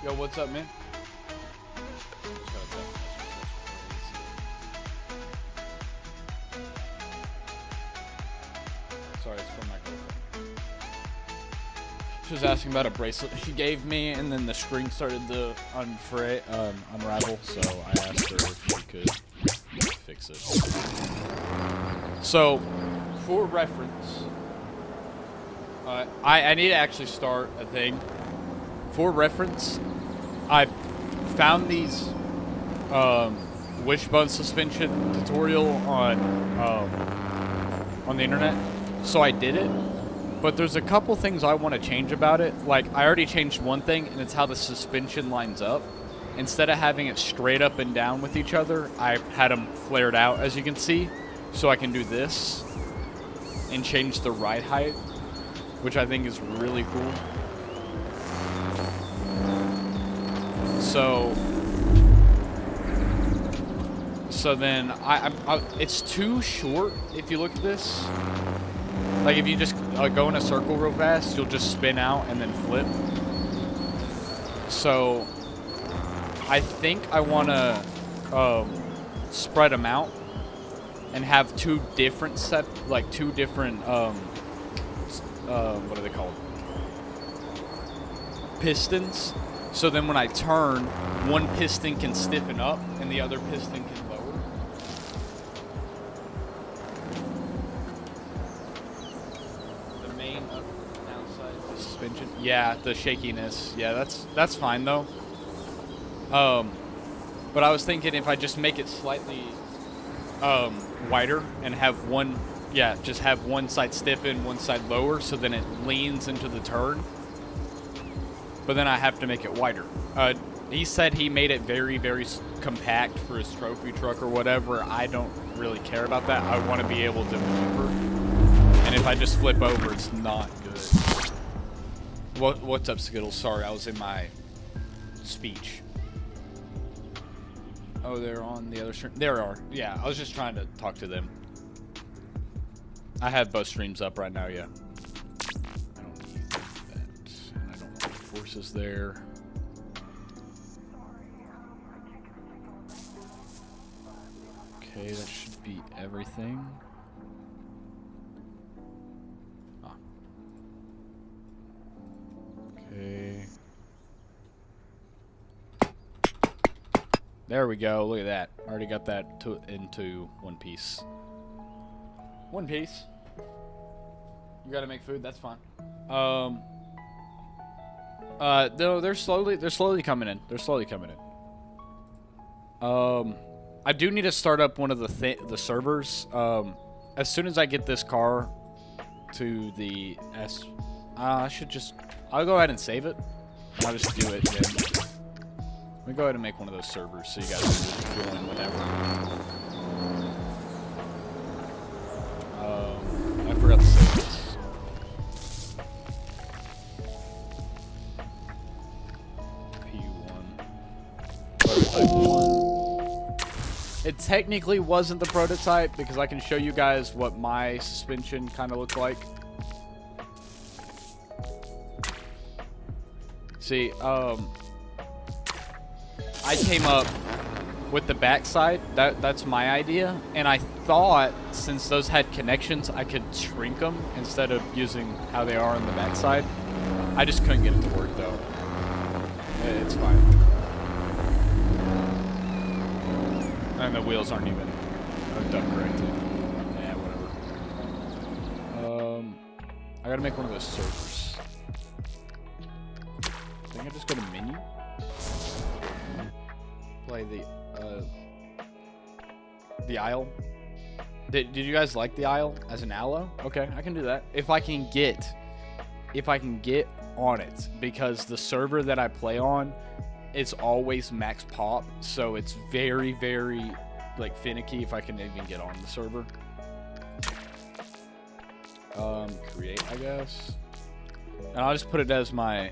Yo, what's up, man? Sorry, it's from my girlfriend. She was asking about a bracelet she gave me, and then the string started to unravel, so I asked her if she could fix it. So, for reference, I need to actually start a thing. For reference, I found these wishbone suspension tutorial on the internet, so I did it. But there's a couple things I want to change about it. Like, I already changed one thing, and it's how the suspension lines up. Instead of having it straight up and down with each other, I had them flared out, as you can see. So I can do this and change the ride height, which I think is really cool. So then it's too short if you look at this. Like, if you just go in a circle real fast, you'll just spin out and then flip. So I think I want to spread them out and have two different what are they called? Pistons. So then when I turn, one piston can stiffen up and the other piston can lower. The main downside of the suspension. Yeah, the shakiness. Yeah, that's fine though. But I was thinking if I just make it slightly wider and have just have one side stiffen, one side lower, so then it leans into the turn. But then I have to make it wider. He said he made it very, very compact for his trophy truck or whatever. I don't really care about that. I want to be able to maneuver. And if I just flip over, it's not good. What's up, Skittles? Sorry, I was in my speech. Oh, they're on the other stream. There they are. Yeah, I was just trying to talk to them. I have both streams up right now, yeah. I don't need that. And I don't want forces there. Okay, that should be everything. Ah. Okay. There we go. Look at that. Already got that into one piece. One piece. You gotta make food. That's fine. No, they're slowly coming in. They're slowly coming in. I do need to start up one of the servers. As soon as I get this car to the I'll go ahead and save it. I'll just do it again. Let me go ahead and make one of those servers so you guys can just join whenever. I forgot to save this. P1. Prototype 1. It technically wasn't the prototype because I can show you guys what my suspension kind of looked like. See, I came up with the backside. That's my idea, and I thought since those had connections, I could shrink them instead of using how they are on the backside. I just couldn't get it to work though. It's fine, and the wheels aren't even hooked up correctly. Yeah, whatever. I gotta make one of those servers. I think I just go to menu. Play the aisle. Did you guys like the aisle as an allo? Okay, I can do that if I can get on it, because the server that I play on, it's always max pop, so it's very, very like finicky if I can even get on the server. Create, I guess. And I'll just put it as my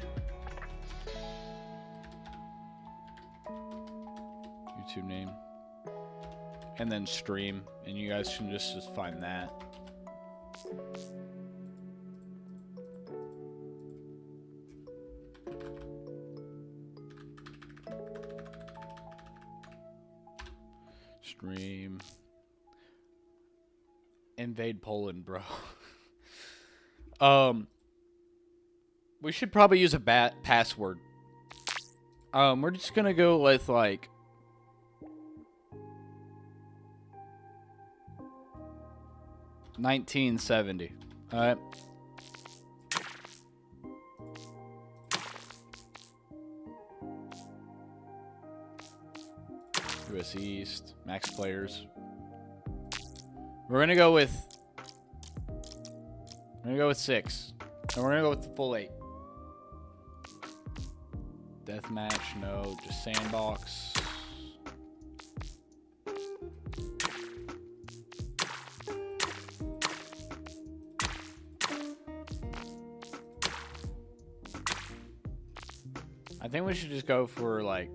YouTube name. And then stream. And you guys can just find that. Stream. Invade Poland, bro. We should probably use a password. We're just gonna go with like 1970. All right. US East, max players. We're gonna go with 6. And we're gonna go with the full 8. Deathmatch, no, just sandbox. I think we should just go for like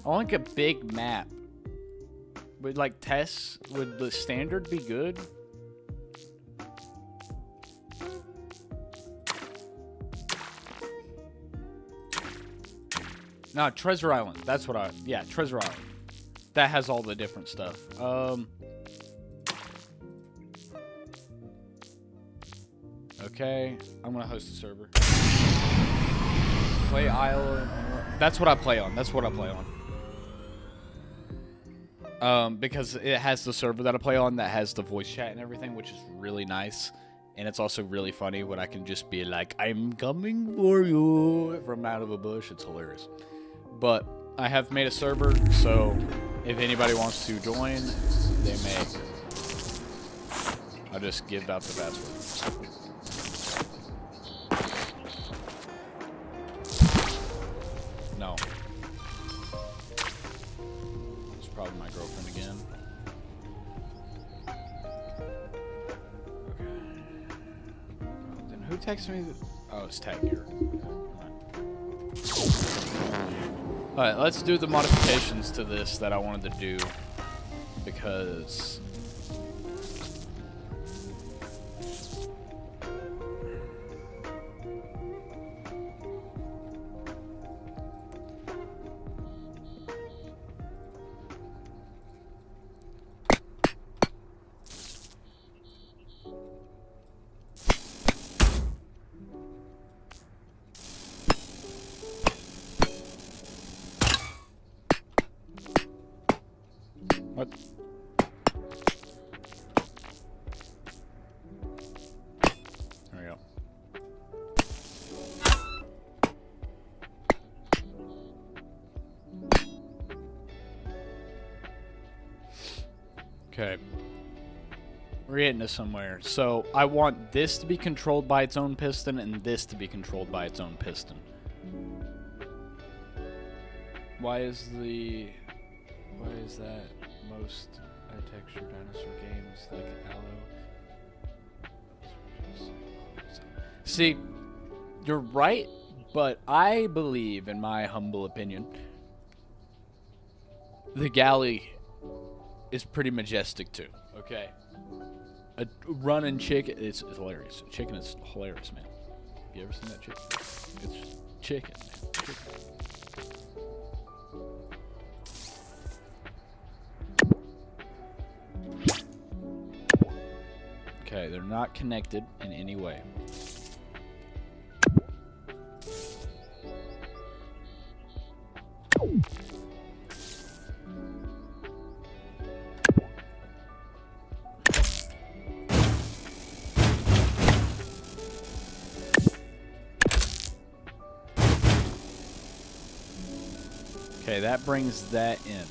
I want like a big map. Would like tests, would the standard be good? No, Treasure Island. That's what yeah, Treasure Island. That has all the different stuff. Okay, I'm gonna host a server. Play Island. That's what I play on. That's what I play on. Because it has the server that I play on that has the voice chat and everything, which is really nice. And it's also really funny when I can just be like, I'm coming for you from out of a bush. It's hilarious. But I have made a server, so if anybody wants to join, they may. I'll just give out the password. No. It's probably my girlfriend again. Okay. Then who texted me? Oh, it's Tag here. Alright, let's do the modifications to this that I wanted to do. Because what? There we go. Okay. We're getting to somewhere. So I want this to be controlled by its own piston and this to be controlled by its own piston. Why is that most high-texture dinosaur games like Aloe? See, you're right, but I believe, in my humble opinion, the galley is pretty majestic too. Okay, a running chicken, it's hilarious. Chicken is hilarious, man. You ever seen that chicken? It's chicken, man. Chicken. Okay, they're not connected in any way. Okay, that brings that in.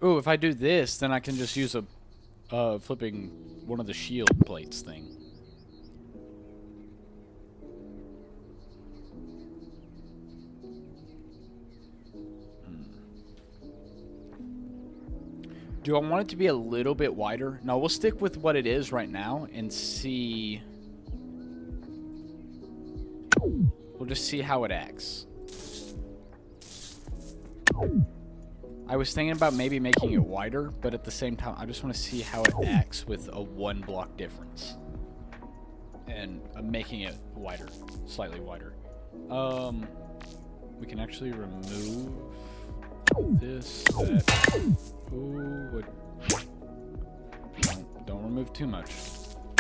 Ooh, if I do this, then I can just use a flipping one of the shield plates thing. Do I want it to be a little bit wider? No, we'll stick with what it is right now and see. We'll just see how it acts. I was thinking about maybe making it wider, but at the same time, I just want to see how it acts with a 1 block difference. And making it wider, slightly wider. We can actually remove this, that. Ooh, what? Don't remove too much.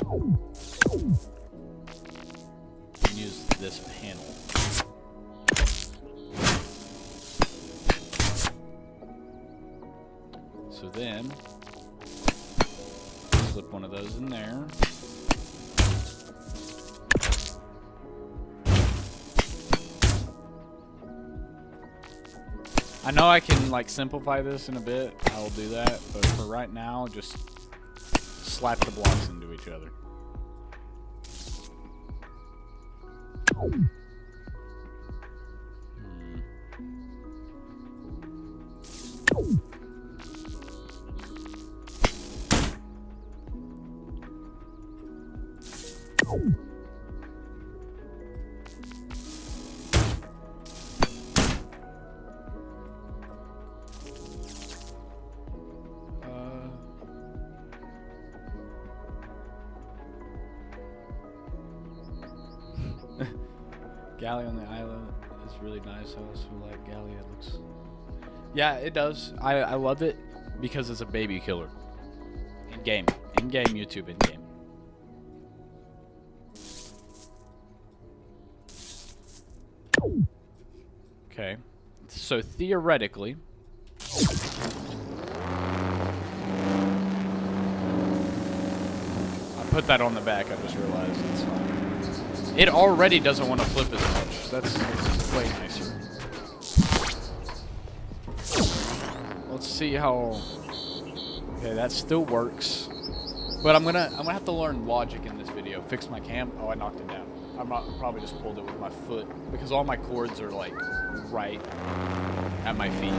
You can use this panel. So then, slip one of those in there. I know I can like simplify this in a bit. I will do that, but for right now, just slap the blocks into each other. Galley on the island is really nice. I also like Galley. It looks... Yeah, it does. I love it because it's a baby killer. In-game. In-game YouTube. In-game. Okay. So theoretically... I put that on the back. I just realized it's fine. It already doesn't want to flip as much. That's way nicer. Let's see how. Okay, that still works. But I'm gonna have to learn logic in this video. Fix my cam. Oh, I knocked it down. Probably just pulled it with my foot because all my cords are like right at my feet.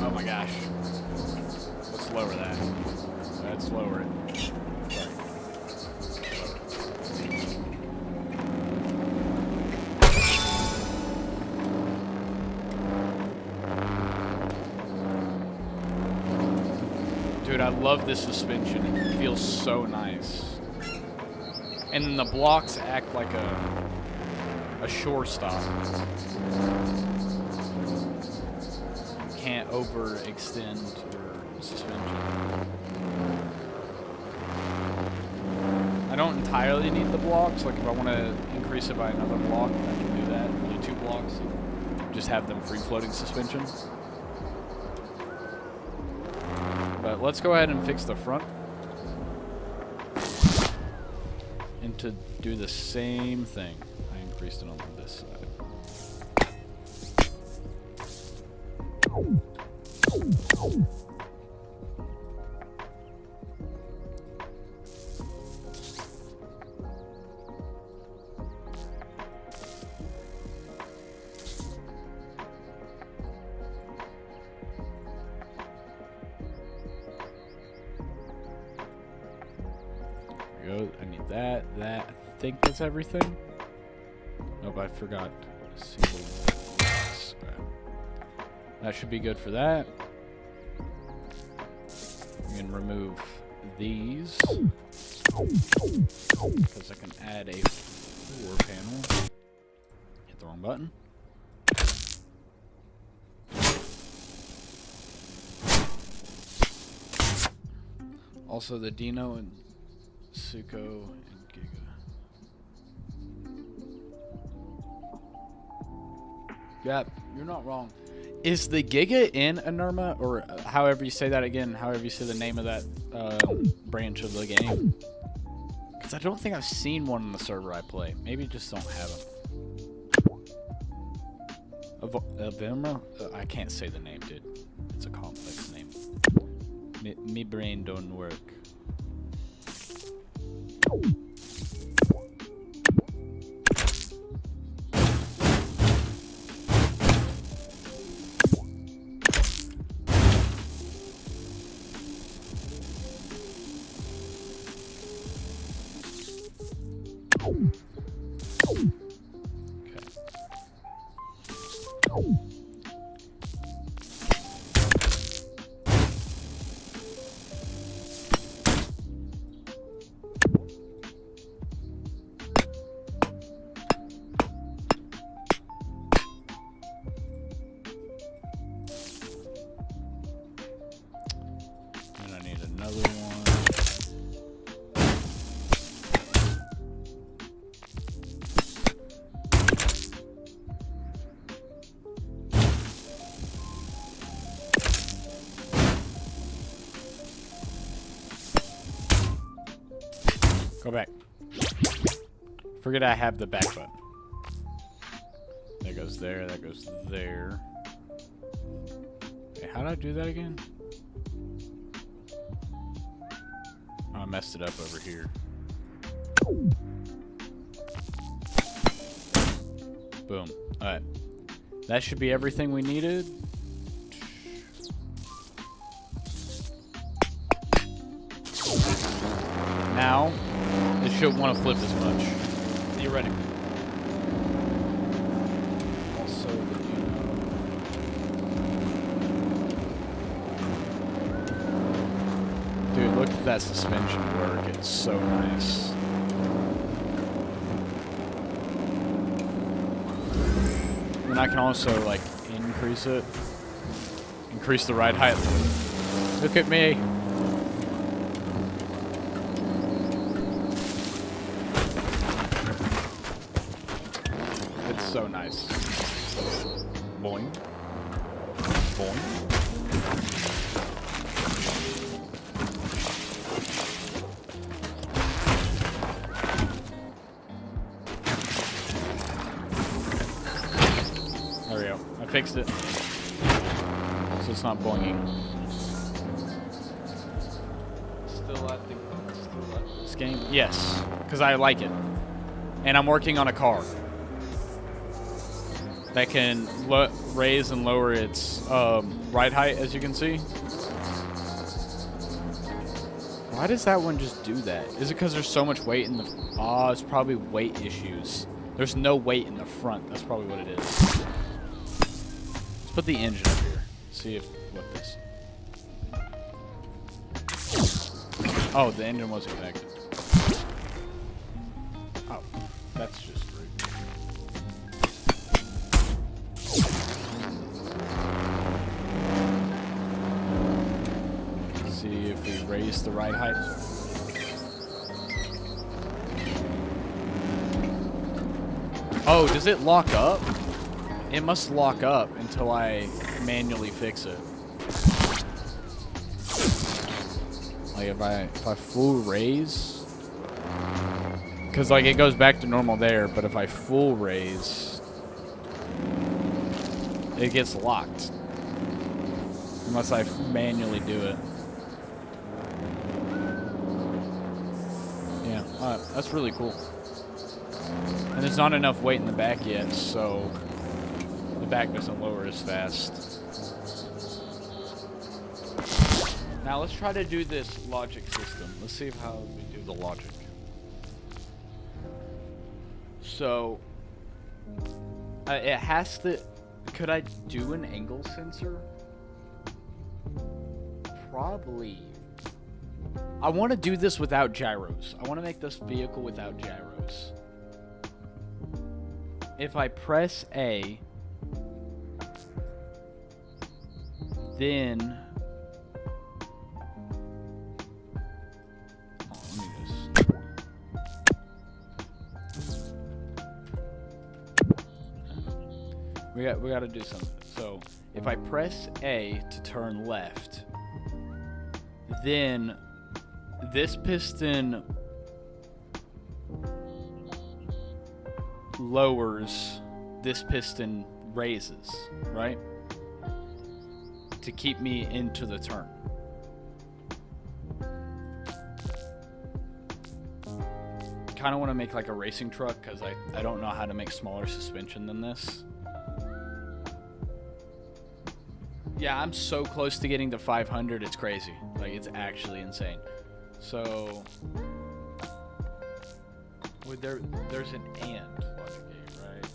Oh my gosh. Let's lower that. Let's lower it. Dude, I love this suspension. It feels so nice. And then the blocks act like a shore stop. Can't overextend your suspension. I don't entirely need the blocks. Like if I want to increase it by another block, I can do that. Only 2 blocks. Just have them free-floating suspension. But let's go ahead and fix the front. And to do the same thing, I increased it on this side. Go. I need that. I think that's everything. Nope, I forgot. That should be good for that. We can remove these because I can add a floor panel. Hit the wrong button. Also, the Dino and Suko and Giga. Yeah, you're not wrong. Is the Giga in Anurma, or however you say that again, however you say the name of that branch of the game? Because I don't think I've seen one on the server I play. Maybe just don't have them. Avema? I can't say the name, dude. It's a complex name. Me brain don't work. Go back. Forget I have the back button. That goes there, that goes there. Hey, how did I do that again? Oh, I messed it up over here. Boom. Alright. That should be everything we needed. Now, it shouldn't want to flip as much. Theoretically. Also, dude, look at that suspension work. It's so nice. And I can also, like, increase it. Increase the ride height. Look at me. So nice. Boing. Boing. There we go. I fixed it. So it's not boinging. Still at this game? Yes. Because I like it. And I'm working on a car that can raise and lower its ride height, as you can see. Why does that one just do that? Is it because there's so much weight in the... Oh, it's probably weight issues. There's no weight in the front. That's probably what it is. Let's put the engine up here. See if... what this... Oh, the engine wasn't connected. Oh, that's just... See if we raise the ride height. Oh, does it lock up? It must lock up until I manually fix it. Like if I full raise, because like it goes back to normal there, but if I full raise, it gets locked. Unless I manually do it. Yeah, that's really cool. And there's not enough weight in the back yet, so the back doesn't lower as fast. Now let's try to do this logic system. Let's see how we do the logic. So, it has to... Could I do an angle sensor? Probably. I want to do this without gyros. I want to make this vehicle without gyros. If I press A, then... Oh, let me just... We got to do something. So, if I press A to turn left, then this piston lowers, this piston raises, right? To keep me into the turn. Kind of want to make like a racing truck because I don't know how to make smaller suspension than this. Yeah, I'm so close to getting to 500, it's crazy. Like, it's actually insane. So, well, there's an and logic gate, right?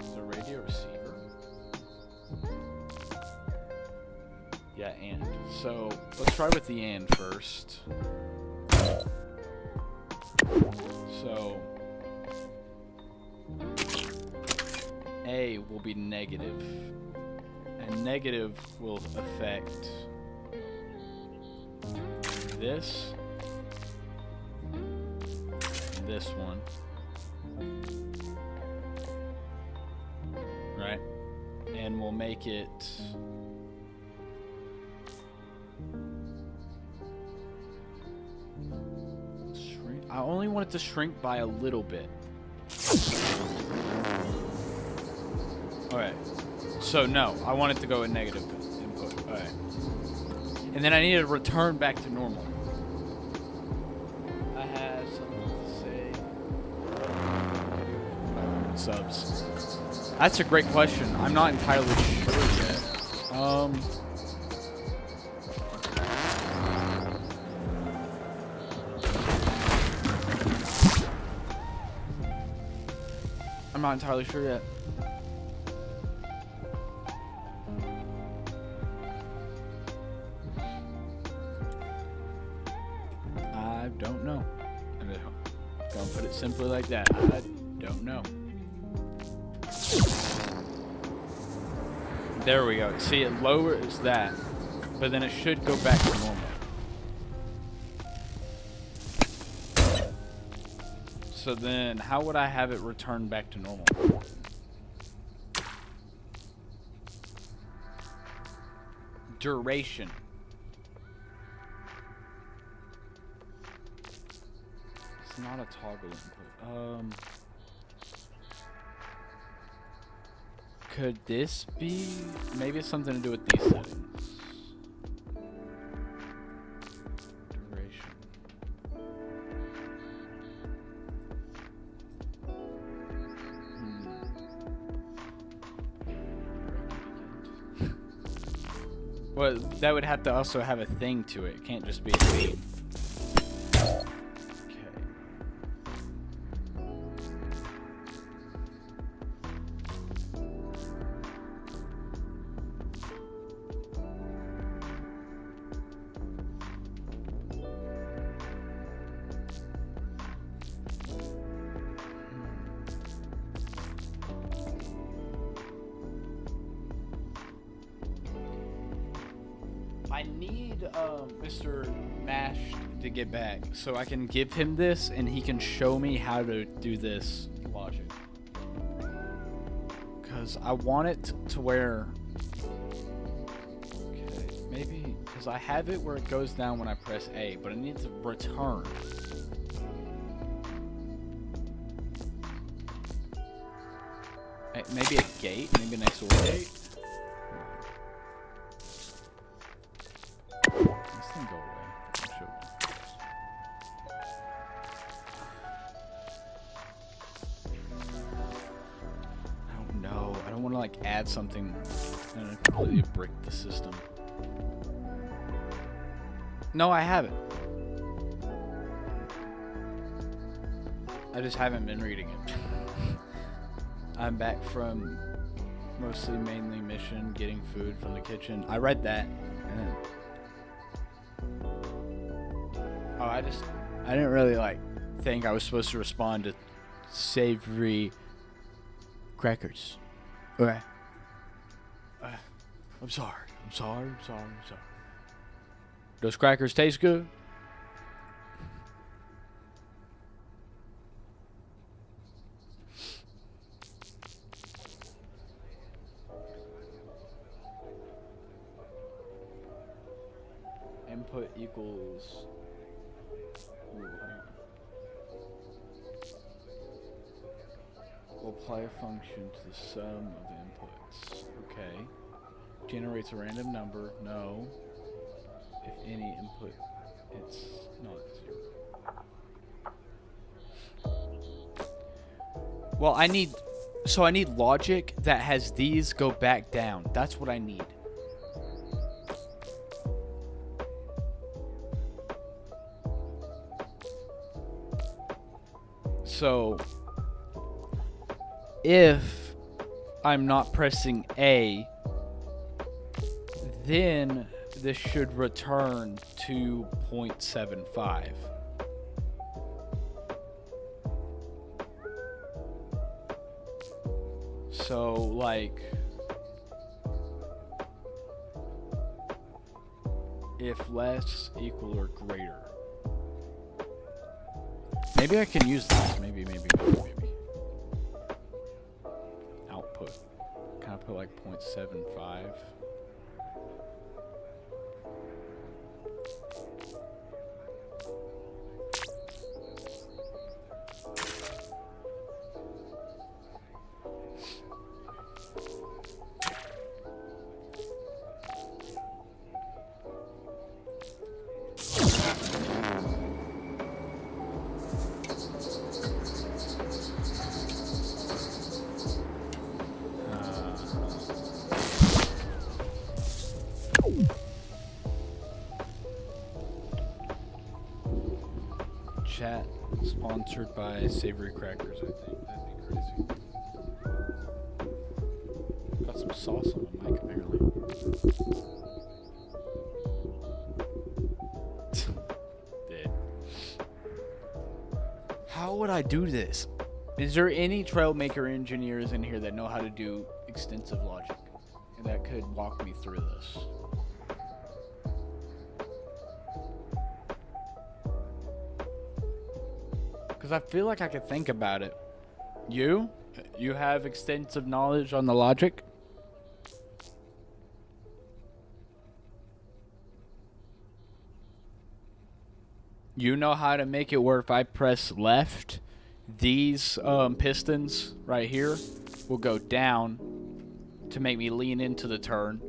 Is the radio receiver? Yeah, and. So, let's try with the and first. So, A will be negative, and negative will affect this, this one, right? And we'll make it shrink. I only want it to shrink by a little bit. Alright, so no, I want it to go in negative input. Alright. And then I need to return back to normal. I have something to say. Subs. That's a great question. I'm not entirely sure yet. I'm not entirely sure yet. I don't know. I'm gonna put it simply like that. I don't know. There we go. See, it lowers that, but then it should go back to normal. So then, how would I have it return back to normal? Duration. It's not a toggle input. Could this be? Maybe it's something to do with these settings. Duration. Well, that would have to also have a thing to it. It can't just be a theme. I need Mr. Mash to get back so I can give him this and he can show me how to do this logic. Because I want it to where... Okay, maybe... Because I have it where it goes down when I press A, but I need to return. Maybe a gate? Maybe an XOR gate? Go away. I don't know. I don't want to like add something and completely break the system. No, I haven't. I just haven't been reading it. I'm back from mainly mission, getting food from the kitchen. I read that. Oh, I didn't really like think I was supposed to respond to savory crackers. Okay. I'm sorry. Those crackers taste good? Input equals... Ooh, hang on. Apply a function to the sum of inputs. Okay. Generates a random number. No. If any input, it's not 0. Well, I need logic that has these go back down. That's what I need. So if I'm not pressing A, then this should return to 0.75. So, like, if less, equal, or greater. Maybe I can use this. Maybe. Output. Can I put like 0.75? Chat sponsored by Savory Crackers, I think. That'd be crazy. Got some sauce on my mic, apparently. Dead. How would I do this? Is there any Trailmaker engineers in here that know how to do extensive logic and that could walk me through this? Because I feel like I could think about it. You? You have extensive knowledge on the logic? You know how to make it where if I press left, these pistons right here will go down to make me lean into the turn.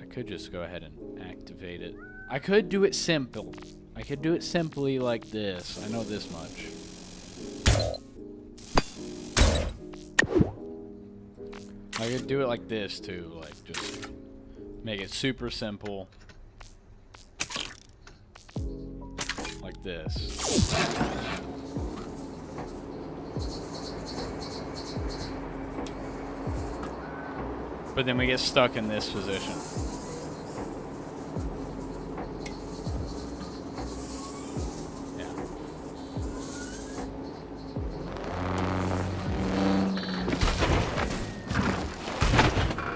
I could just go ahead and activate it. I could do it simple. I could do it simply like this. I know this much. I could do it like this too, like just make it super simple. Like this. But then we get stuck in this position.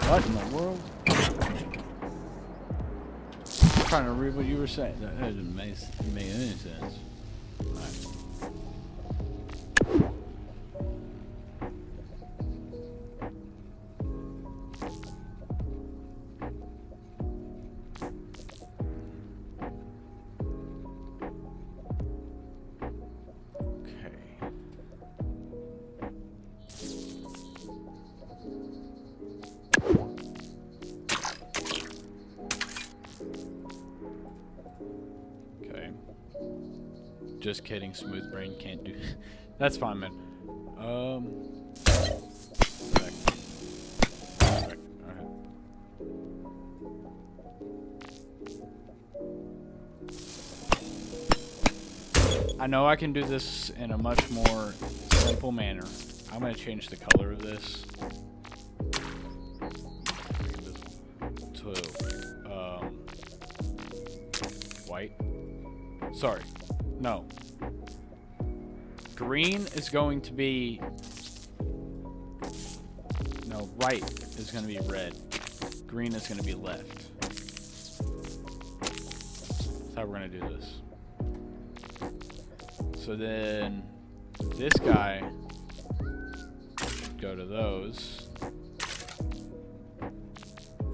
What in the world? I'm trying to read what you were saying. That doesn't make any sense. Right. Just kidding, Smooth Brain can't do. That's fine, man. Alright. I know I can do this in a much more simple manner. I'm gonna change the color of this to white. Sorry. No. Green is going to be... No, right is going to be red. Green is going to be left. That's how we're going to do this. So then this guy should go to those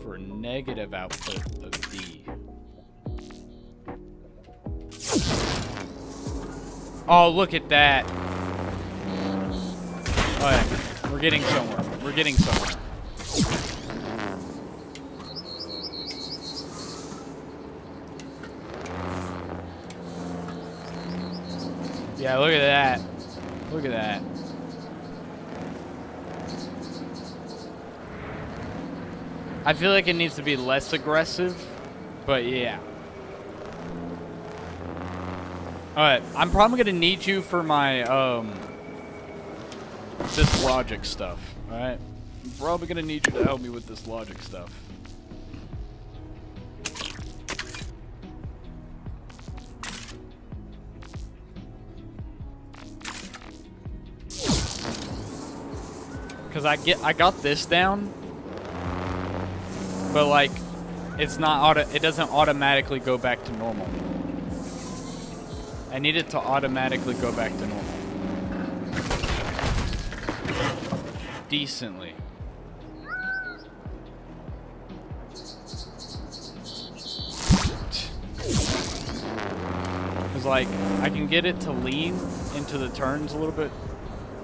for a negative output of D. Oh, look at that. Alright, we're getting somewhere. We're getting somewhere. Yeah, look at that. Look at that. I feel like it needs to be less aggressive, but yeah. Alright, I'm probably gonna need you for my, this logic stuff, alright? I'm probably gonna need you to help me with this logic stuff. Cause I got this down, but like, it's not it doesn't automatically go back to normal. I need it to automatically go back to normal. Decently. Cause like, I can get it to lean into the turns a little bit,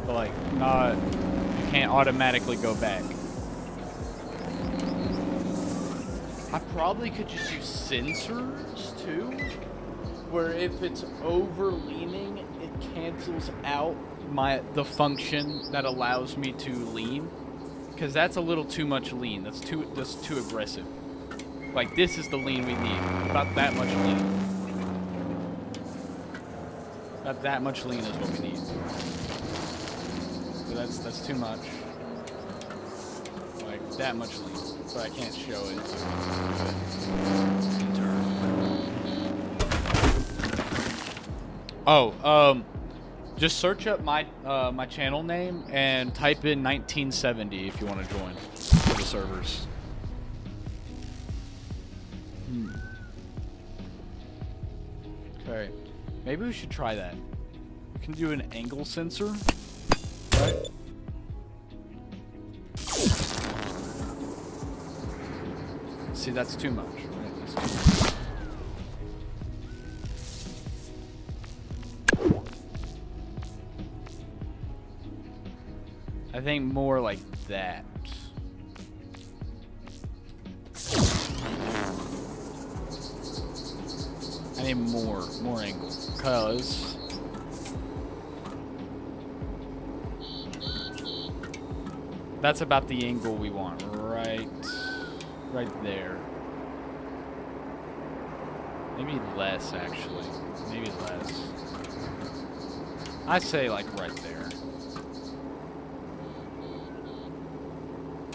but like, not, you can't automatically go back. I probably could just use sensors too, where if it's over leaning, it cancels out the function that allows me to lean, because that's a little too much lean. That's too aggressive. Like, this is the lean we need. About that much lean. About that much lean is what we need. So that's too much. Like, that much lean. So I can't show it. In turn. Oh, just search up my my channel name and type in 1970 if you want to join for the servers. Okay, maybe we should try that. We can do an angle sensor, right? See, that's too much, right? That's too much. I think more like that. I need more angle, cause that's about the angle we want, right there. Maybe less, actually. Maybe less. I say like right there.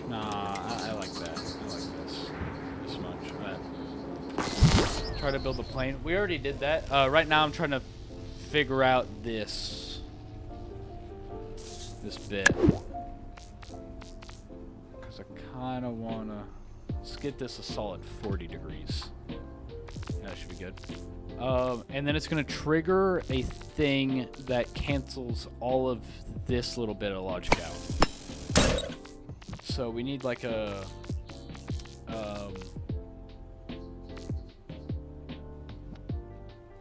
Nah, I like that. I like this much. Try to build a plane. We already did that. Right now I'm trying to figure out this bit. Because I kind of want to... Let's get this a solid 40 degrees. That should be good. And then it's going to trigger a thing that cancels all of this little bit of logic out. So we need like a...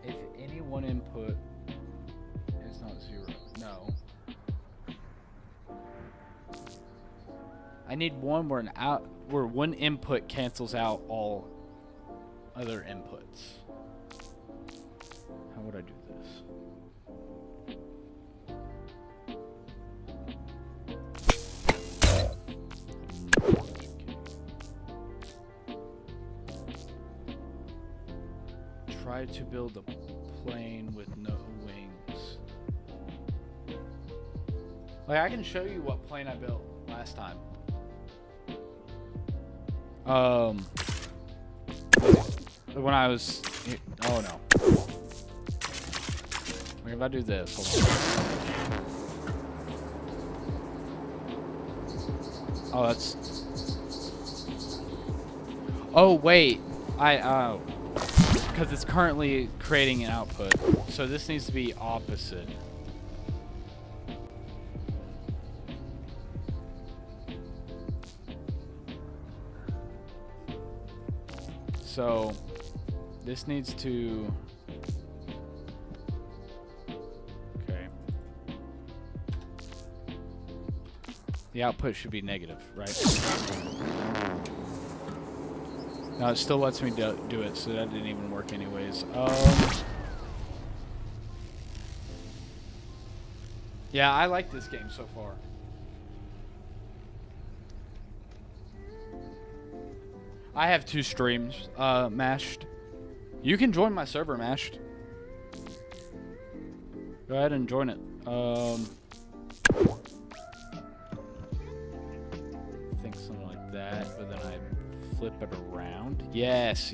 if any one input is not 0, no. I need one where where one input cancels out all other inputs. How would I do this? Try to build a plane with no wings. Like, I can show you what plane I built last time. When I was... Oh, no. Like, if I do this, hold on. Oh, that's... Oh, wait. Because it's currently creating an output. So this needs to be opposite. So this needs to... Okay. The output should be negative, right? No, it still lets me do it, so that didn't even work anyways. Yeah, I like this game so far. I have 2 streams, Mashed. You can join my server, Mashed. Go ahead and join it. I think something like that, but then I flip it around. Yes.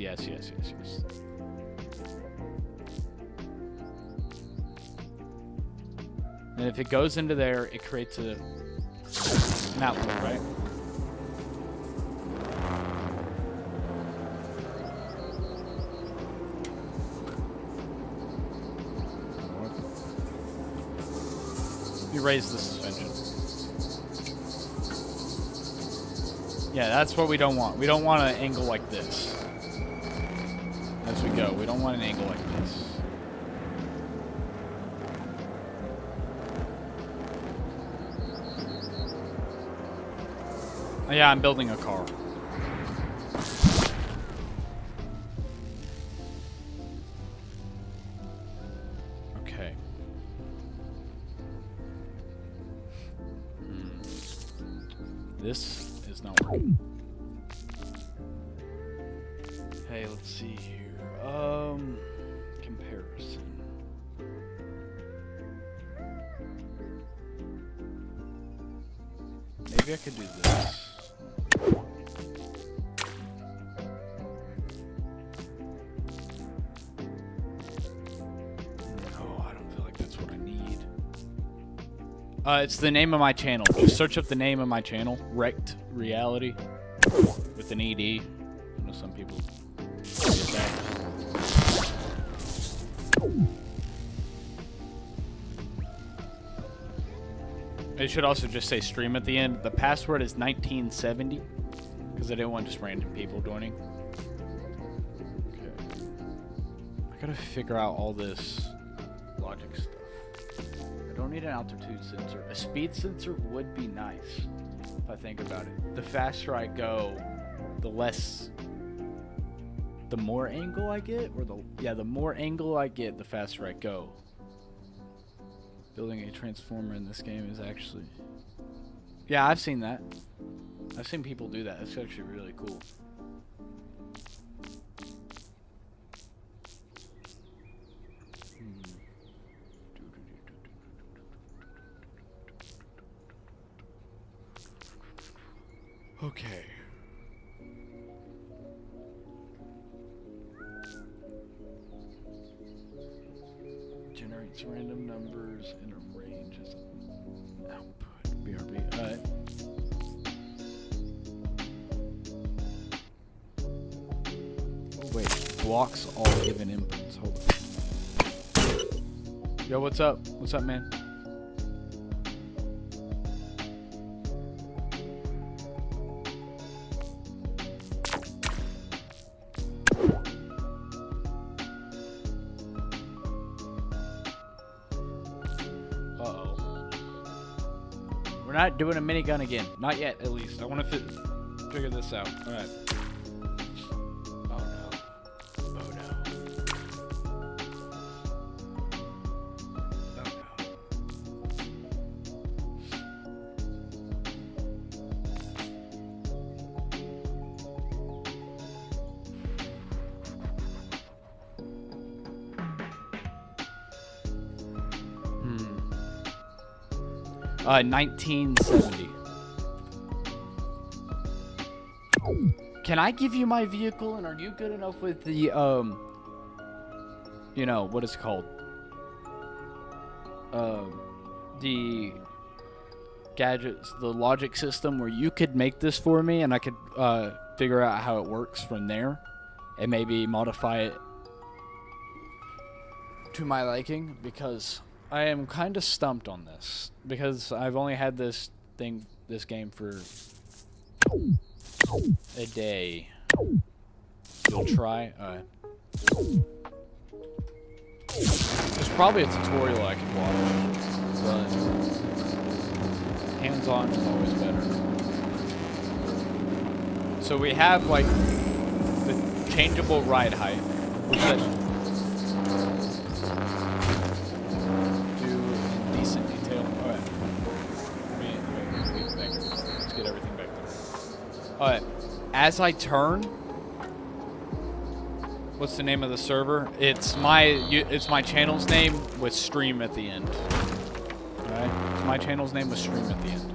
And if it goes into there, it creates an output, right? You raise the suspension. Yeah, that's what we don't want. We don't want an angle like this. As we go, we don't want an angle like this. Oh, yeah, I'm building a car. Okay. This is not working. Hey, let's see here. Comparison. Maybe I could do this. No, I don't feel like that's what I need. It's the name of my channel. Just search up the name of my channel, Wrecked Reality, with an ED. I know some people get that. It should also just say stream at the end. The password is 1970, because I didn't want just random people joining. Okay. I gotta figure out all this logic stuff. I don't need an altitude sensor. A speed sensor would be nice, if I think about it. The faster I go, the more angle I get, or the more angle I get, the faster I go. Building a transformer in this game is actually... Yeah, I've seen that. I've seen people do that. It's actually really cool. Okay. Generates random numbers and arranges output. BRB. Alright. Oh, wait. Blocks all given inputs. Hold on. Yo, what's up? What's up, man? We're not doing a minigun again. Not yet, at least. I want to figure this out. All right. Oh no. Oh no. Oh no. Hmm. 1970. Can I give you my vehicle, and are you good enough with the, you know, what is it called? The gadgets, the logic system where you could make this for me, and I could, figure out how it works from there, and maybe modify it to my liking, because I am kind of stumped on this, because I've only had this game for a day. You'll try? There's probably a tutorial I could watch, but Hands-on is always better. So we have like the changeable ride height, which that do decent detail. All right. Let's get everything back there. All right. As I turn, what's the name of the server? It's my channel's name with stream at the end. Alright? It's my channel's name with stream at the end.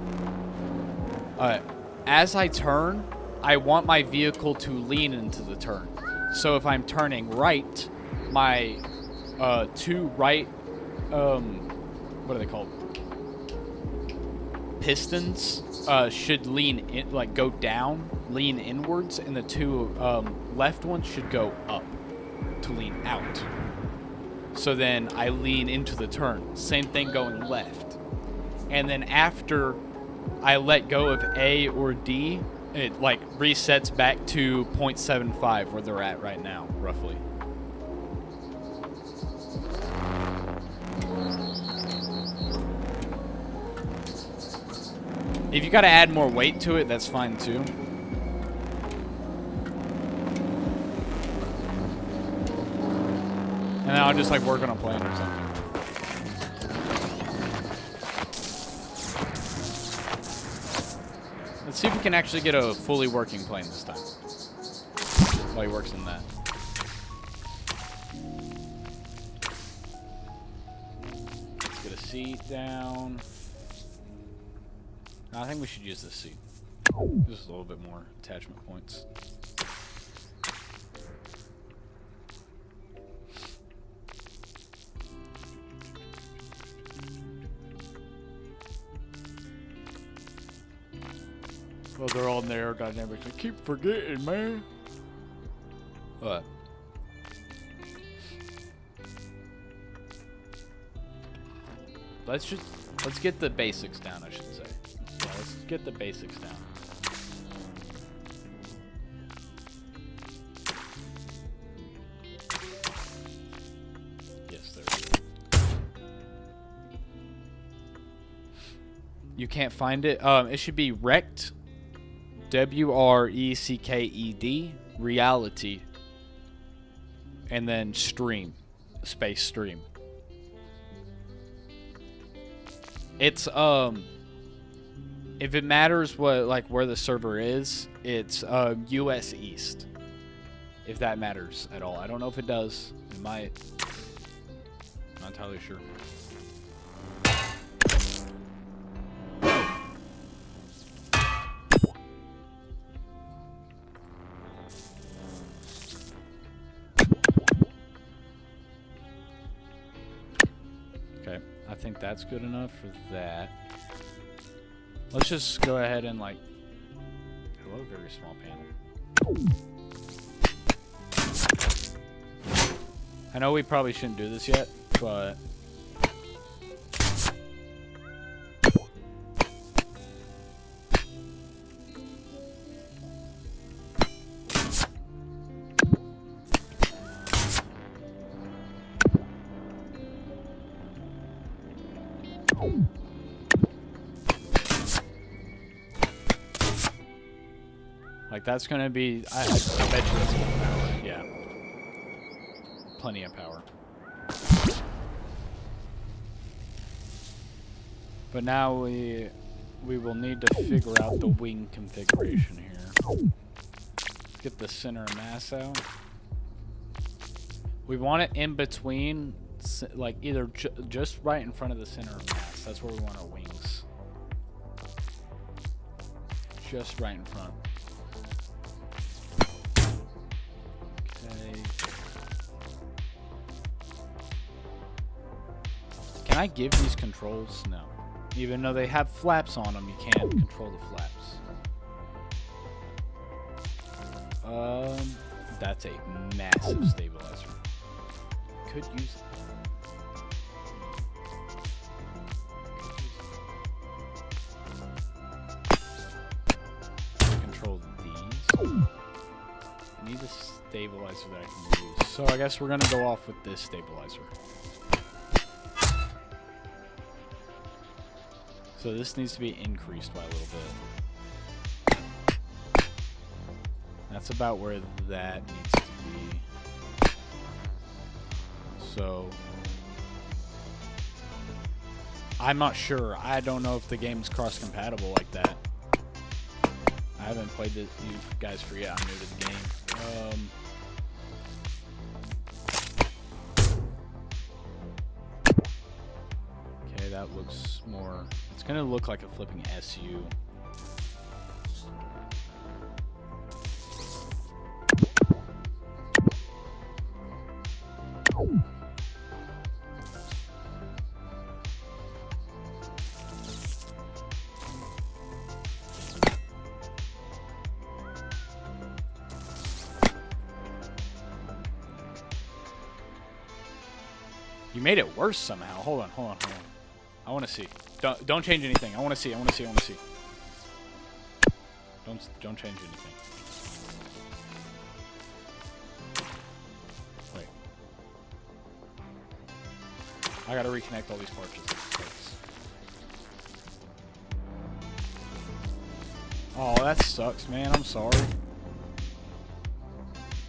Alright. As I turn, I want my vehicle to lean into the turn. So if I'm turning right, my two right what are they called? Pistons should lean in, like go down, lean inwards, and the two left ones should go up to lean out. So then I lean into the turn. Same thing going left. And then after I let go of A or D, it like resets back to 0.75 where they're at right now, roughly. If you gotta add more weight to it, that's fine too. And then I'll just like work on a plan or something. Let's see if we can actually get a fully working plane this time. While he works on that. Let's get a seat down. I think we should use this seat. Just a little bit more attachment points. Well, they're all in the aerodynamics. I keep forgetting, man. What? Let's get the basics down, I should say. Yeah, let's get the basics down. Yes, there. You can't find it? It should be Wrecked. WRECKED. Reality. And then stream. Space stream. It's, if it matters what, like, where the server is, it's, US East. If that matters at all. I don't know if it does. It might. I'm not entirely sure. Okay, I think that's good enough for that. Let's just go ahead and like, hello, very small panel. I know we probably shouldn't do this yet, but like that's gonna be, I bet you that's enough power. Yeah. Plenty of power. But now we will need to figure out the wing configuration here. Get the center of mass out. We want it in between, like either just right in front of the center of mass. That's where we want our wings. Just right in front. Okay. Can I give these controls? No. Even though they have flaps on them, you can't control the flaps. That's a massive stabilizer. Could use it. Control these. I need a stabilizer that I can use. So I guess we're gonna go off with this stabilizer. So So this needs to be increased by a little bit. That's about where that needs to be. So I'm not sure. I don't know if the game's cross-compatible like that. I haven't played you guys for yet. I'm new to the game. Okay, that looks more... It's going to look like a flipping SU. You made it worse somehow. Hold on. I want to see. Don't change anything. I want to see. Don't change anything. Wait. I gotta reconnect all these parts. Oh, that sucks, man. I'm sorry.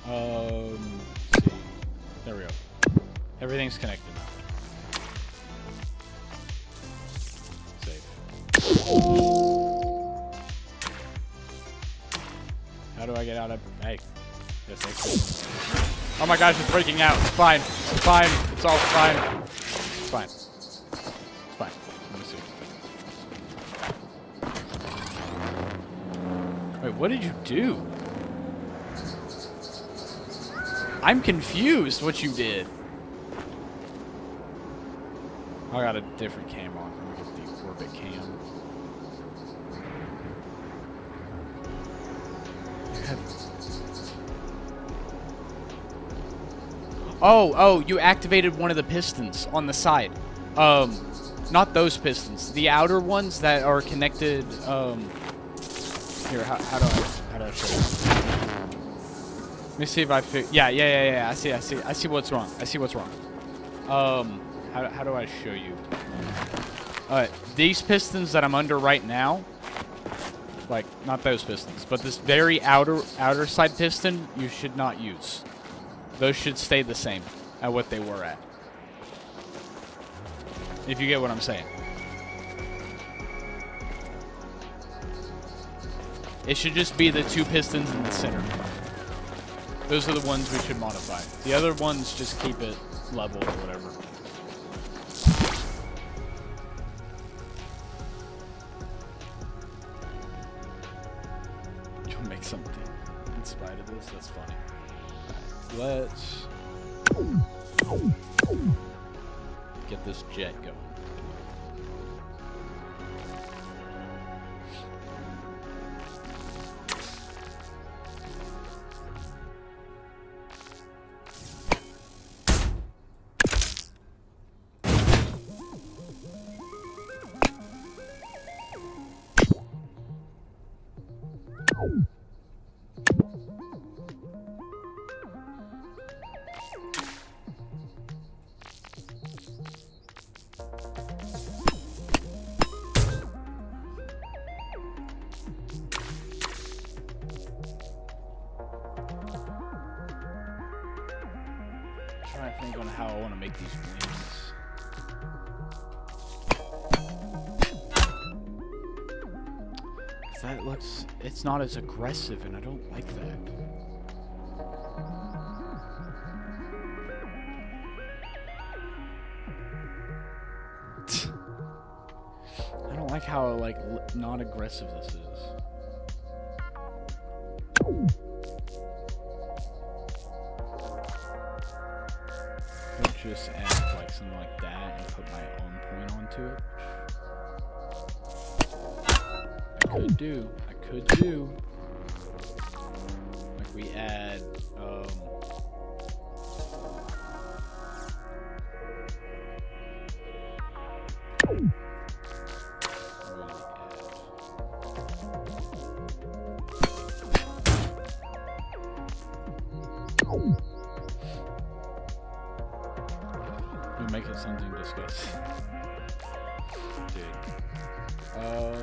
Let's see. There we go. Everything's connected now. Save. How do I get out of... Hey. Yes, exit. Oh my gosh, it's breaking out. It's fine. It's fine. It's all fine. It's fine. It's fine. Let me see. Wait, what did you do? I'm confused what you did. I got a different cam on. Let me get the orbit cam. Oh, you activated one of the pistons on the side. Not those pistons. The outer ones that are connected. Here, how do I show you? Let me see if I fix. Yeah. I see what's wrong. How do I show you? These pistons that I'm under right now, like, not those pistons, but this very outer side piston, you should not use. Those should stay the same at what they were at. If you get what I'm saying. It should just be the two pistons in the center. Those are the ones we should modify. The other ones, just keep it level or whatever. You'll make something in spite of this? That's funny. Right, let's get this jet going. Trying to think on how I want to make these wings. That looks, it's not as aggressive, and I don't like that. I don't like how, like, not aggressive this is. Just add like something like that and put my own point onto it. I could do. Like we add make it something disgusting. Dude. Oh,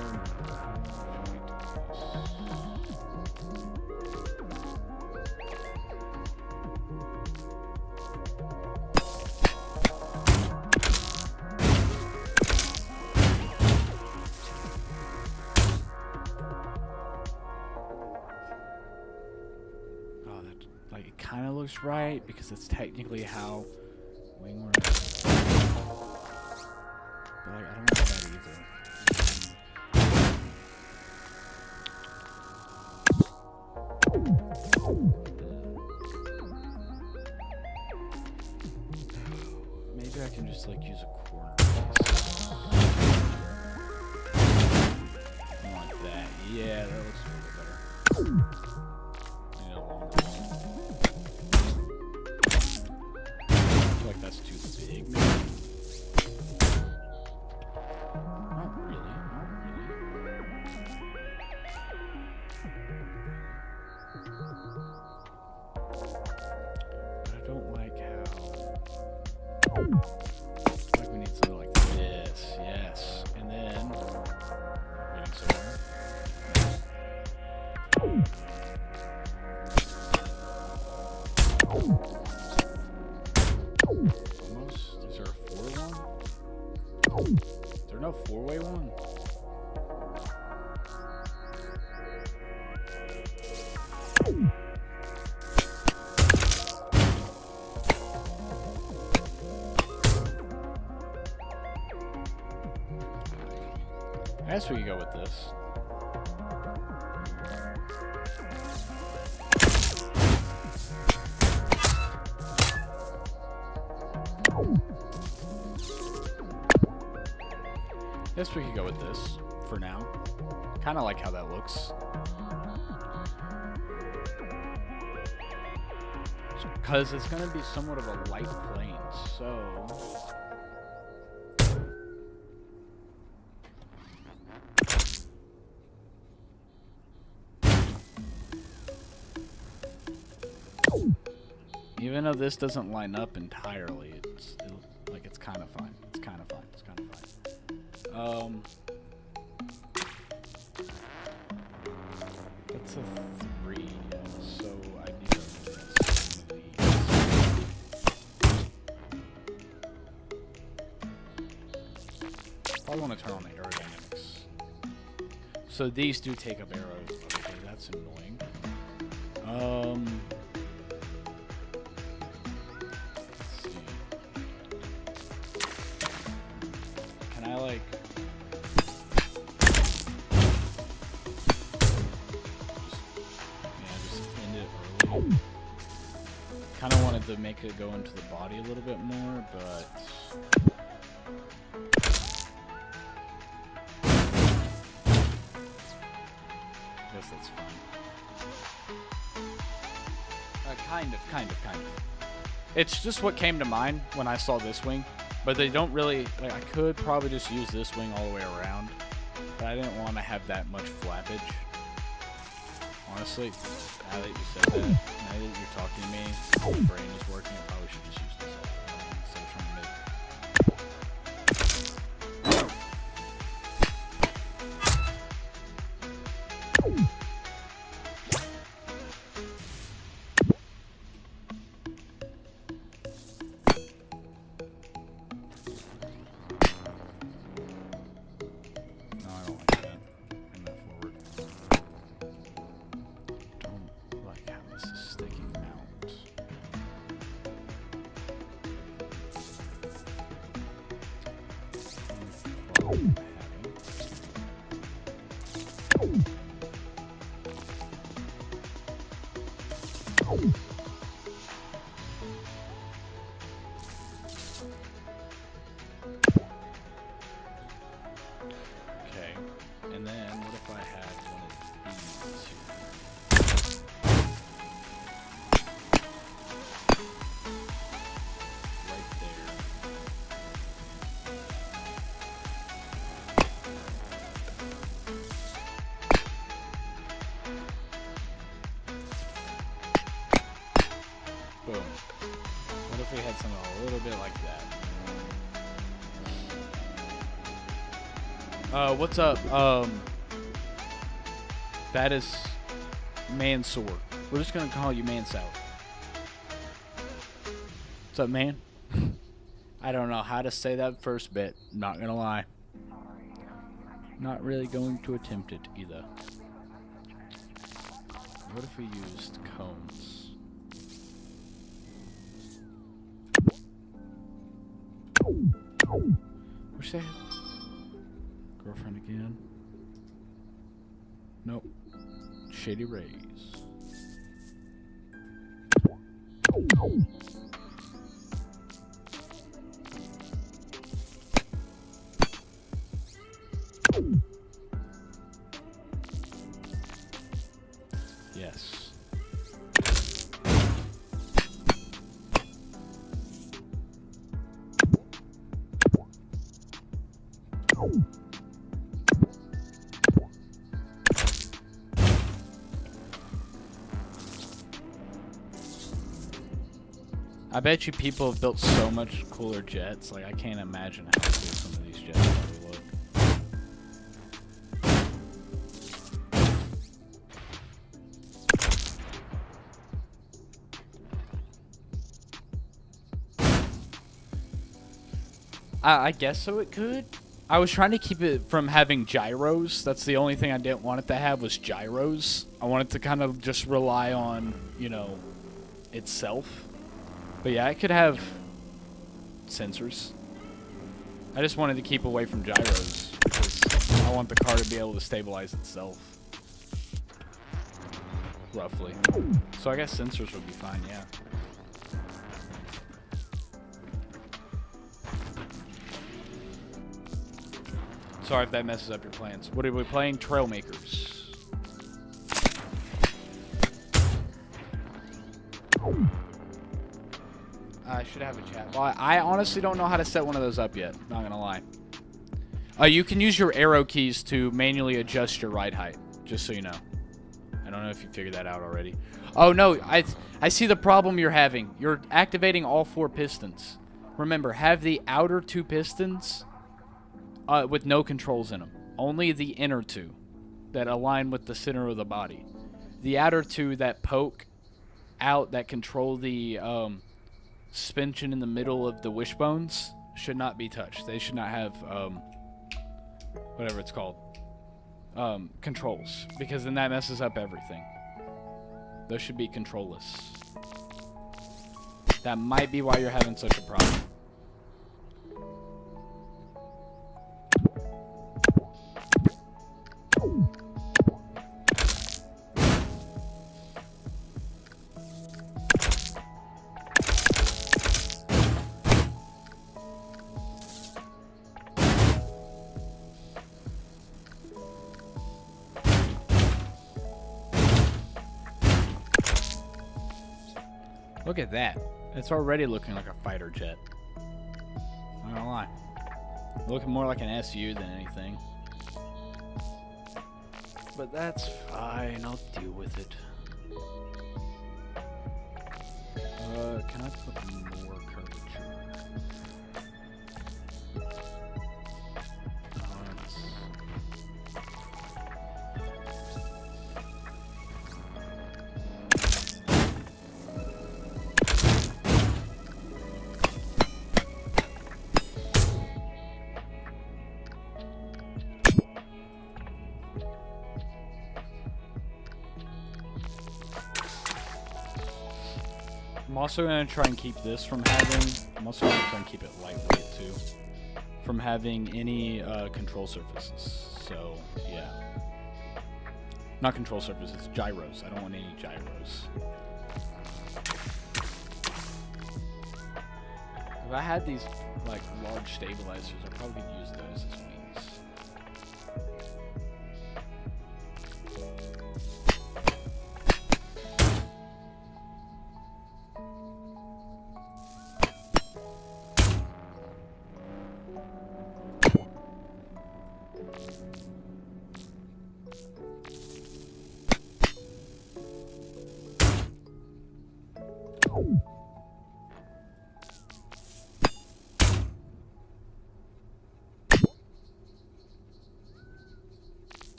that like it kind of looks right because that's technically how wing runs. But like, I don't like that either. Maybe I can just like use a corner. Like that. Yeah, that looks a little better. Need a longer one. I feel like that's too big, maybe. Not really, not really. But I don't like how... like we need something like this, yes. And then... getting somewhere. Almost. Is there a 4-1? Is there no 4-way one? I guess we could go with this. Guess we could go with this for now. Kind of like how that looks. Because it's going to be somewhat of a light plane, so... Even though this doesn't line up entirely, it's kind of fine. It's kind of fine. It's kind of fine. That's a 3, so I need to miss one of these. Probably want to turn on the aerodynamics. So these do take up arrows. Okay, that's annoying. Kind of wanted to make it go into the body a little bit more, but I guess that's fine. Kind of. It's just what came to mind when I saw this wing, but they don't really, like, I could probably just use this wing all the way around, but I didn't want to have that much flappage. Honestly, now that you said that, now that you're talking to me, my brain is working, I probably should just use this instead of trying to make... No, I don't like that. Bring that forward. Don't like how this is sticking out. Okay, and then what if I had one of these here? Right there. Boom. What if we had something a little bit like that? What's up? That is Mansoor. We're just gonna call you Mansour. What's up, man? I don't know how to say that first bit. Not gonna lie. Not really going to attempt it either. What if we used cones? Wish they had girlfriend again. Nope. Shady Rays. Yes. I bet you people have built so much cooler jets. Like, I can't imagine how cool some of these jets probably look. I guess so it could. I was trying to keep it from having gyros. That's the only thing I didn't want it to have was gyros. I wanted to kind of just rely on, you know, itself. But yeah, it could have sensors. I just wanted to keep away from gyros because I want the car to be able to stabilize itself. Roughly. So I guess sensors would be fine, yeah. Sorry if that messes up your plans. What are we playing? Trailmakers. I should have a chat. Well, I honestly don't know how to set one of those up yet. Not gonna lie. You can use your arrow keys to manually adjust your ride height. Just so you know. I don't know if you figured that out already. Oh no, I see the problem you're having. You're activating all 4 pistons. Remember, have the outer 2 pistons with no controls in them. Only the inner 2 that align with the center of the body. The outer 2 that poke out that control the suspension in the middle of the wishbones should not be touched. They should not have whatever it's called, controls, because then that messes up everything. Those should be controlless. That might be why you're having such a problem. Look at that. It's already looking like a fighter jet. Not gonna lie. Looking more like an SU than anything. But that's fine. I'll deal with it. Can I put more curvature? I'm also going to try and keep this from having... I'm also going to try and keep it lightweight, too. From having any control surfaces. So, yeah. Not control surfaces, gyros. I don't want any gyros. If I had these, like, large stabilizers, I probably could use those as wings.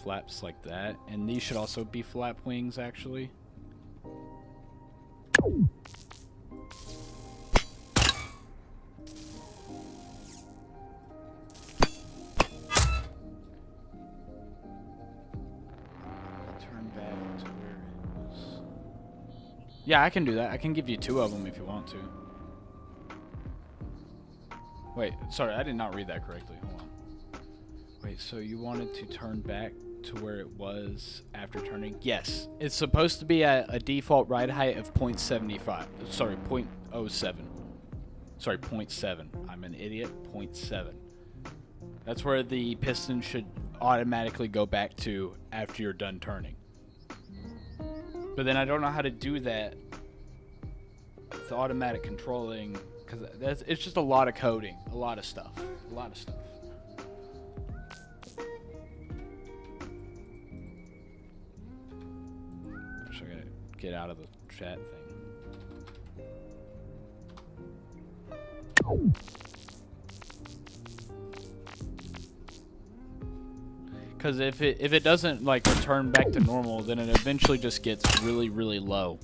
flaps like that, and these should also be flap wings actually. Turn back to where it was. Yeah, I can do that. I can give you 2 of them if you want to. Wait, sorry, I did not read that correctly. Hold on. Wait, so you wanted to turn back to where it was after turning? Yes. It's supposed to be at a default ride height of 0.75. Sorry, 0.07. Sorry, 0.7. I'm an idiot. 0.7. That's where the piston should automatically go back to after you're done turning. But then I don't know how to do that with automatic controlling, because it's just a lot of coding, a lot of stuff. Just gotta get out of the chat thing. Because if it doesn't like return back to normal, then it eventually just gets really, really low.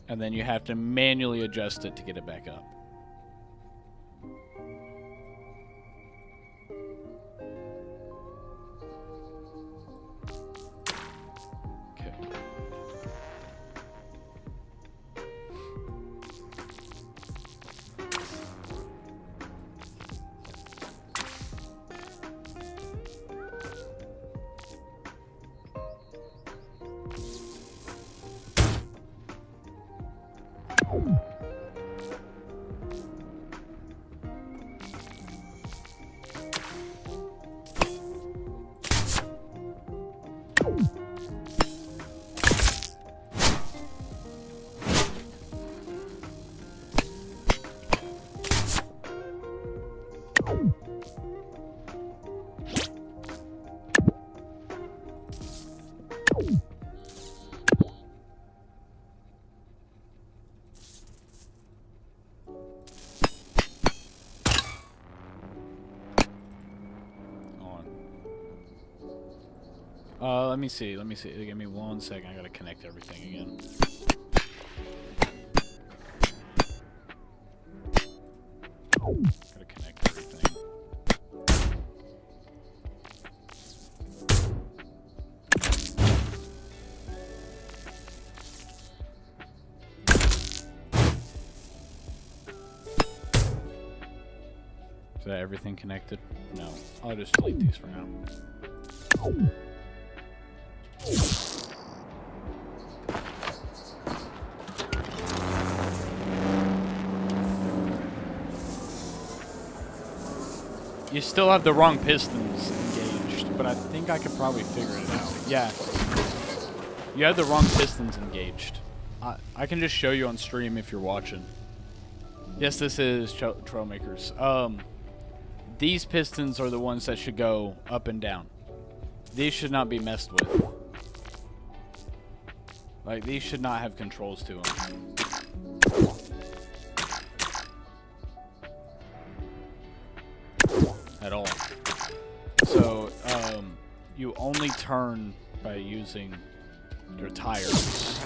And then you have to manually adjust it to get it back up. Okay. Let me see. Give me 1 second. I gotta connect everything again. Gotta connect everything. Is that everything connected? No. I'll just delete these for now. You still have the wrong pistons engaged, but I think I could probably figure it out. Yeah. You have the wrong pistons engaged. I can just show you on stream if you're watching. Yes, this is Trailmakers. These pistons are the ones that should go up and down. These should not be messed with. Like, these should not have controls to them. At all. So, you only turn by using your tires.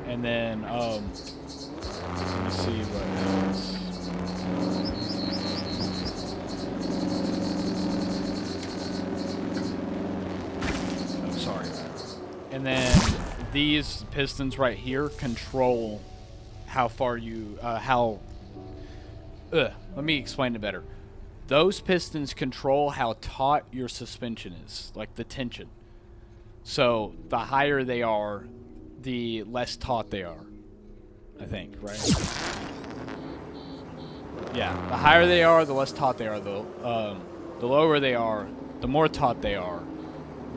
And then, let me see what else. Oh, sorry. And then these pistons right here control how far you, let me explain it better. Those pistons control how taut your suspension is, like the tension. So the higher they are, the less taut they are, I think, right? Yeah, the higher they are, the less taut they are. The lower they are, the more taut they are,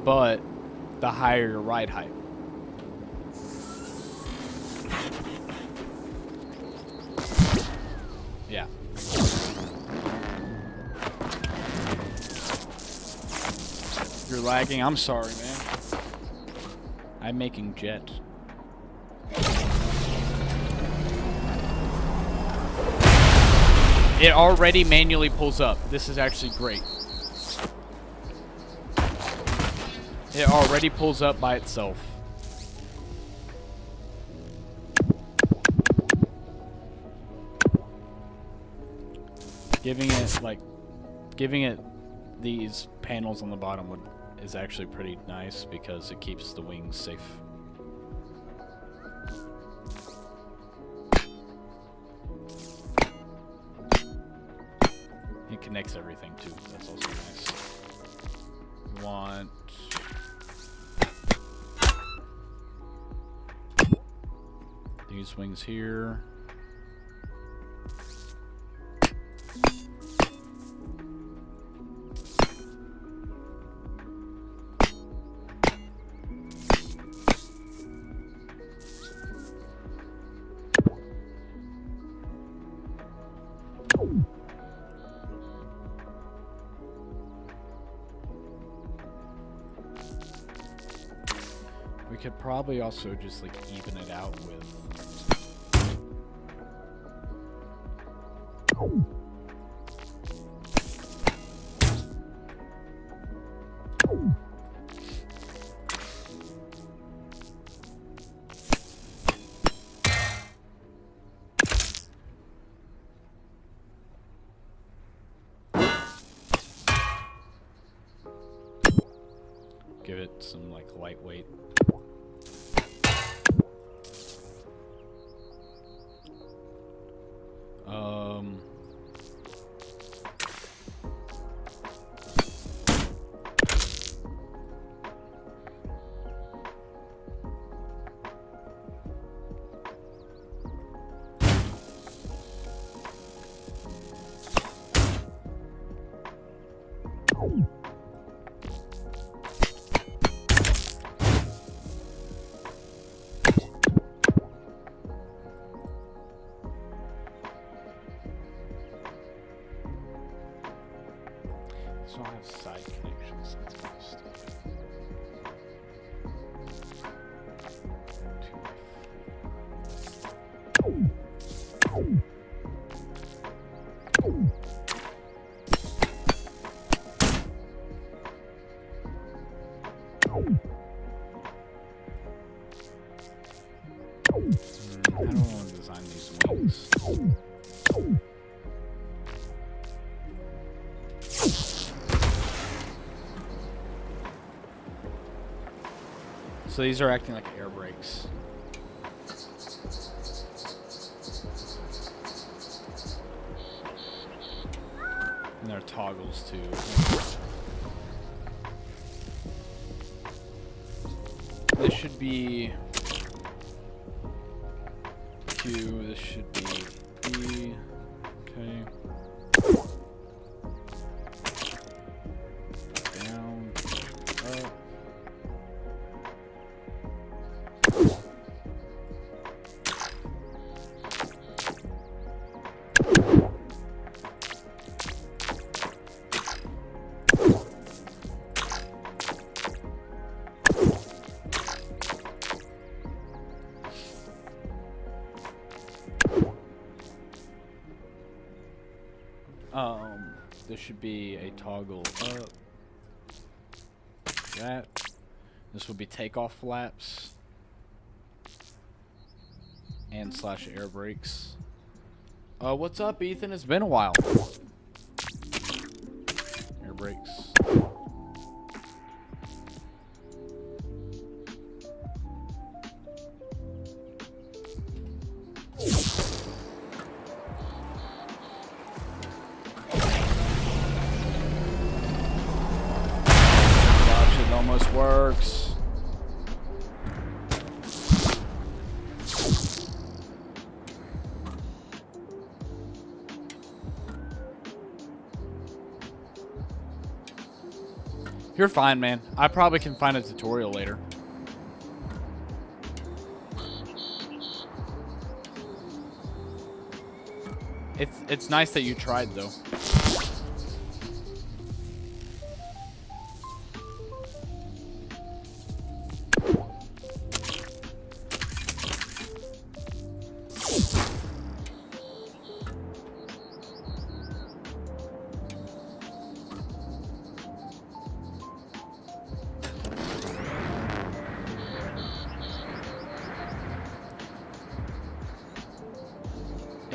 but the higher your ride height. Yeah. You're lagging. I'm sorry, man. I'm making jet. It already manually pulls up. This is actually great. It already pulls up by itself. Giving it these panels on the bottom is actually pretty nice because it keeps the wings safe. It connects everything too. That's also nice. Want these wings here. We could probably also just like even it out with give it some like lightweight. So I have side connections. That's best. 2. I don't want to design these wings. So these are acting like air brakes. And they're toggles too. This should be Q, this should be B. Okay. Down, up. This should be a toggle up. That. This would be takeoff flaps. And slash air brakes. What's up, Ethan? It's been a while. Air brakes. Almost works. You're fine, man. I probably can find a tutorial later. It's nice that you tried though.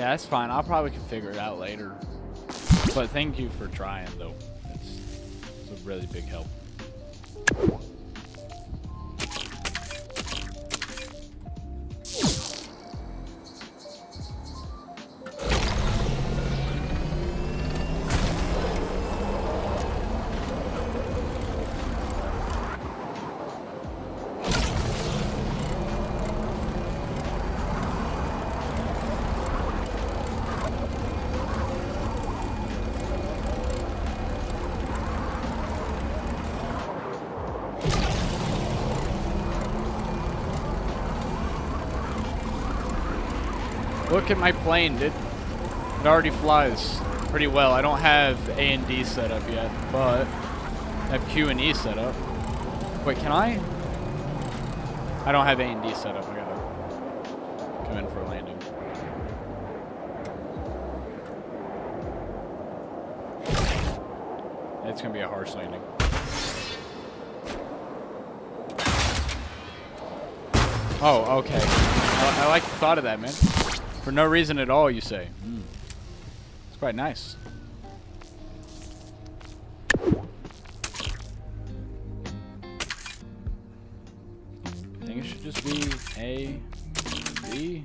Yeah, that's fine. I'll probably can figure it out later. But thank you for trying, though. It's a really big help. Look at my plane, dude. It already flies pretty well. I don't have A and D set up yet, but I have Q and E set up. Wait, can I? I don't have A and D set up. I gotta come in for a landing. It's gonna be a harsh landing. Oh, okay. I like the thought of that, man. For no reason at all, you say. It's quite nice. I think it should just be A, B,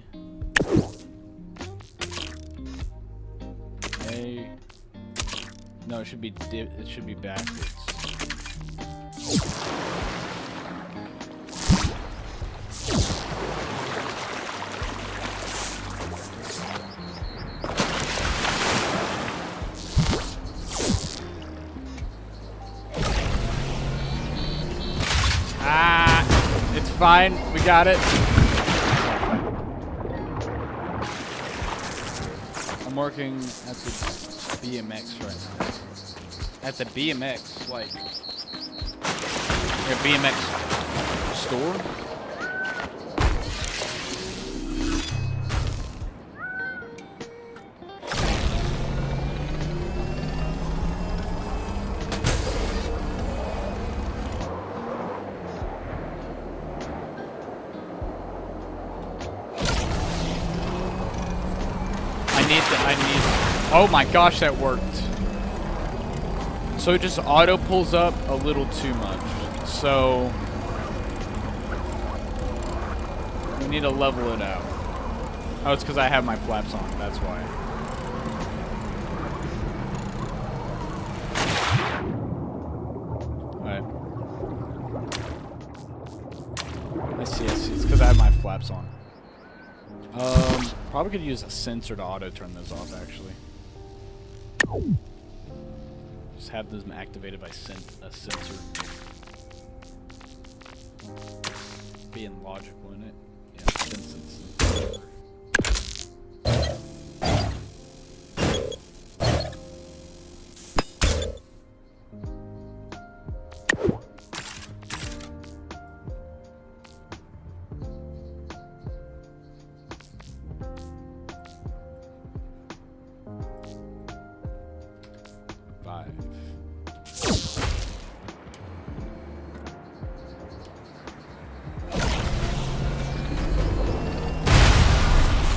A. No, it should be it should be backwards. Fine, we got it. I'm working at the BMX right now. At the BMX, like a BMX store. Oh my gosh, that worked. So it just auto pulls up a little too much. So we need to level it out. Oh, it's because I have my flaps on. That's why. Alright. I see. It's because I have my flaps on. Probably could use a sensor to auto turn those off, actually. Just have them activated by a sensor. Being logical in it. Yeah, sense it's.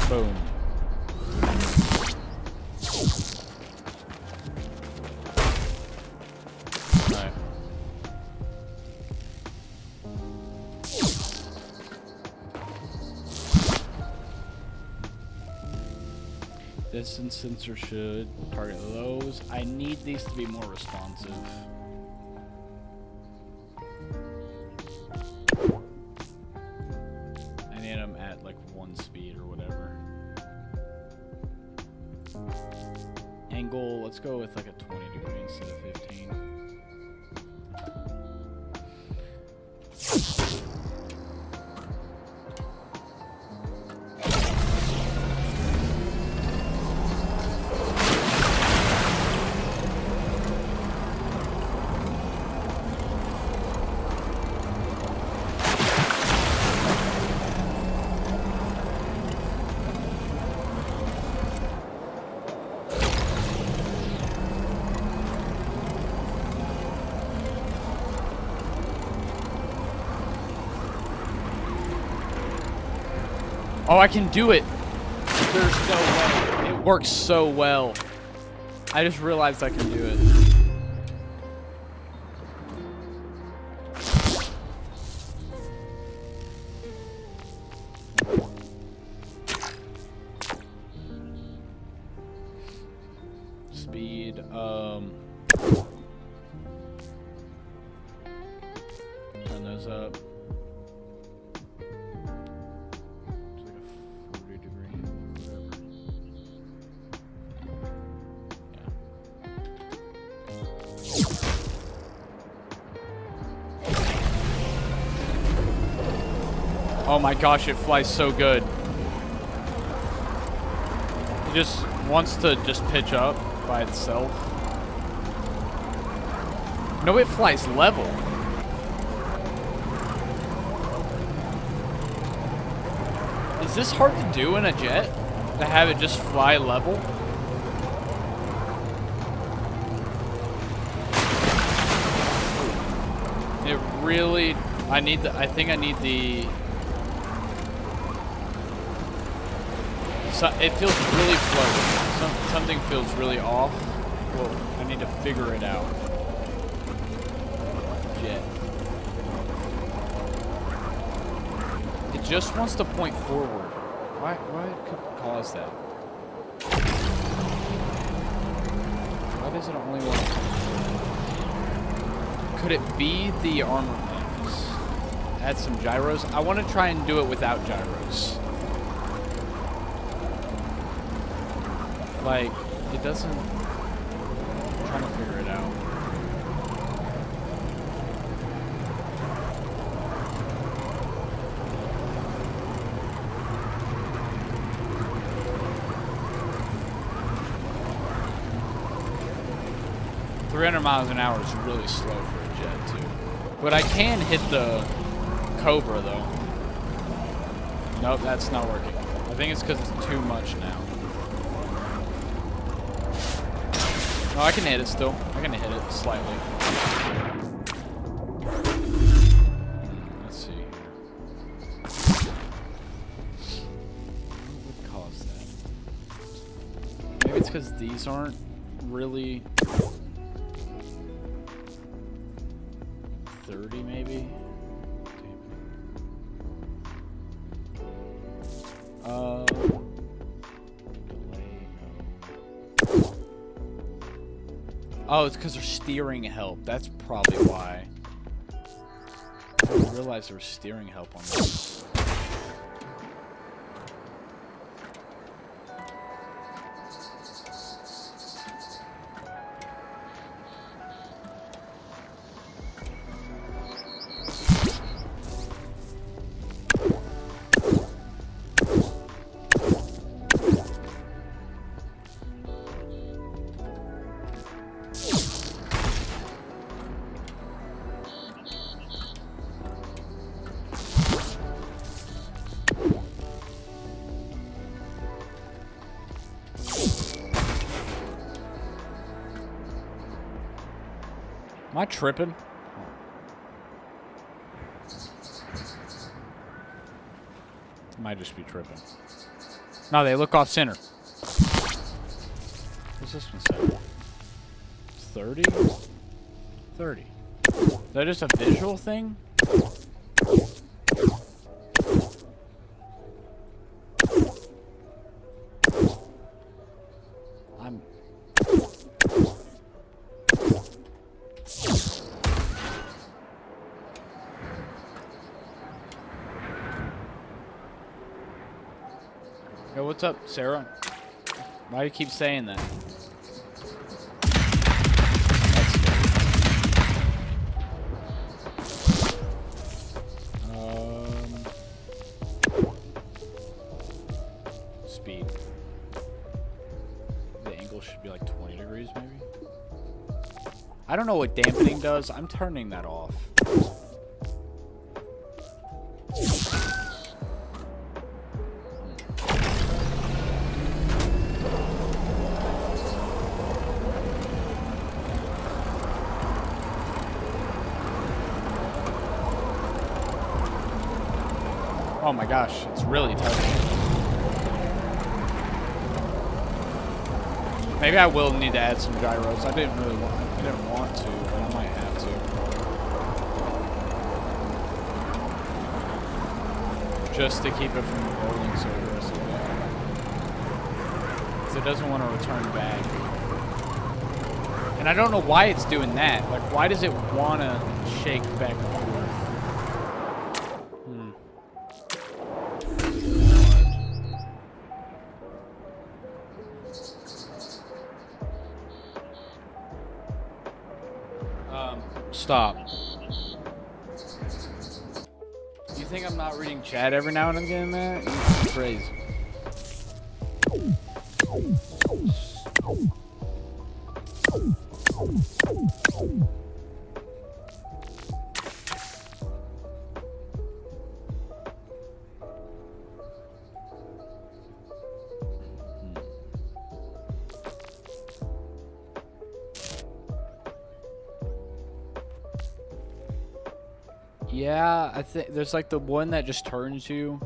Boom. Alright. Distance sensor should target those. I need these to be more responsive. I need them at like 1 speed or whatever. Angle, let's go with like a 20 degree instead of 15. Oh, I can do it. There's no way. Works so well. I just realized I can do it. Speed, turn those up. It's like a 40-degree, whatever. Yeah. Oh my gosh, it flies so good. It just wants to just pitch up by itself. No, it flies level. Is this hard to do in a jet? To have it just fly level? It really... I think I need the... So, it feels really floaty. Something feels really off. Well, I need to figure it out. Jet. It just wants to point forward. Why could cause that? Why does it only want to... Could it be the armor things? Add some gyros? I want to try and do it without gyros. Like, it doesn't... I'm trying to figure it out. .300 miles an hour is really slow for a jet, too. But I can hit the Cobra, though. Nope, that's not working. I think it's because it's too much now. No, I can hit it still. I can hit it slightly. Let's see here. What would cause that? Maybe it's because these aren't really 30, maybe? Oh, it's because there's steering help. That's probably why. I didn't realize there was steering help on this. Am I tripping? I might just be tripping. No, they look off center. What's this one say? 30? 30. Is that just a visual thing? Yo, what's up, Sarah? Why do you keep saying that? Speed. The angle should be like 20 degrees, maybe? I don't know what dampening does. I'm turning that off. Oh my gosh, it's really tough. Maybe I will need to add some gyros. I didn't want to, but I might have to. Just to keep it from rolling so aggressively. Because it doesn't want to return back. And I don't know why it's doing that. Like, why does it want to shake back and forth? Stop. You think I'm not reading chat every now and again, man? You're crazy. Yeah, I think there's like the one that just turns you,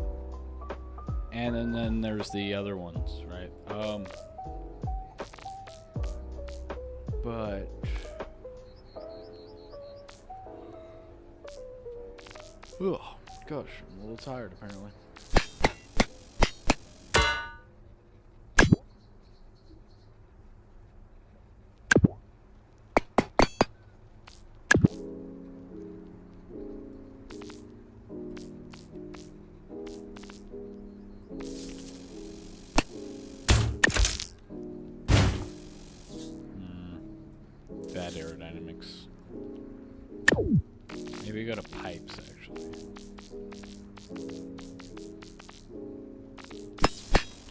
and then there's the other ones, right? But oh gosh, I'm a little tired apparently. Bad aerodynamics. Maybe go to pipes actually.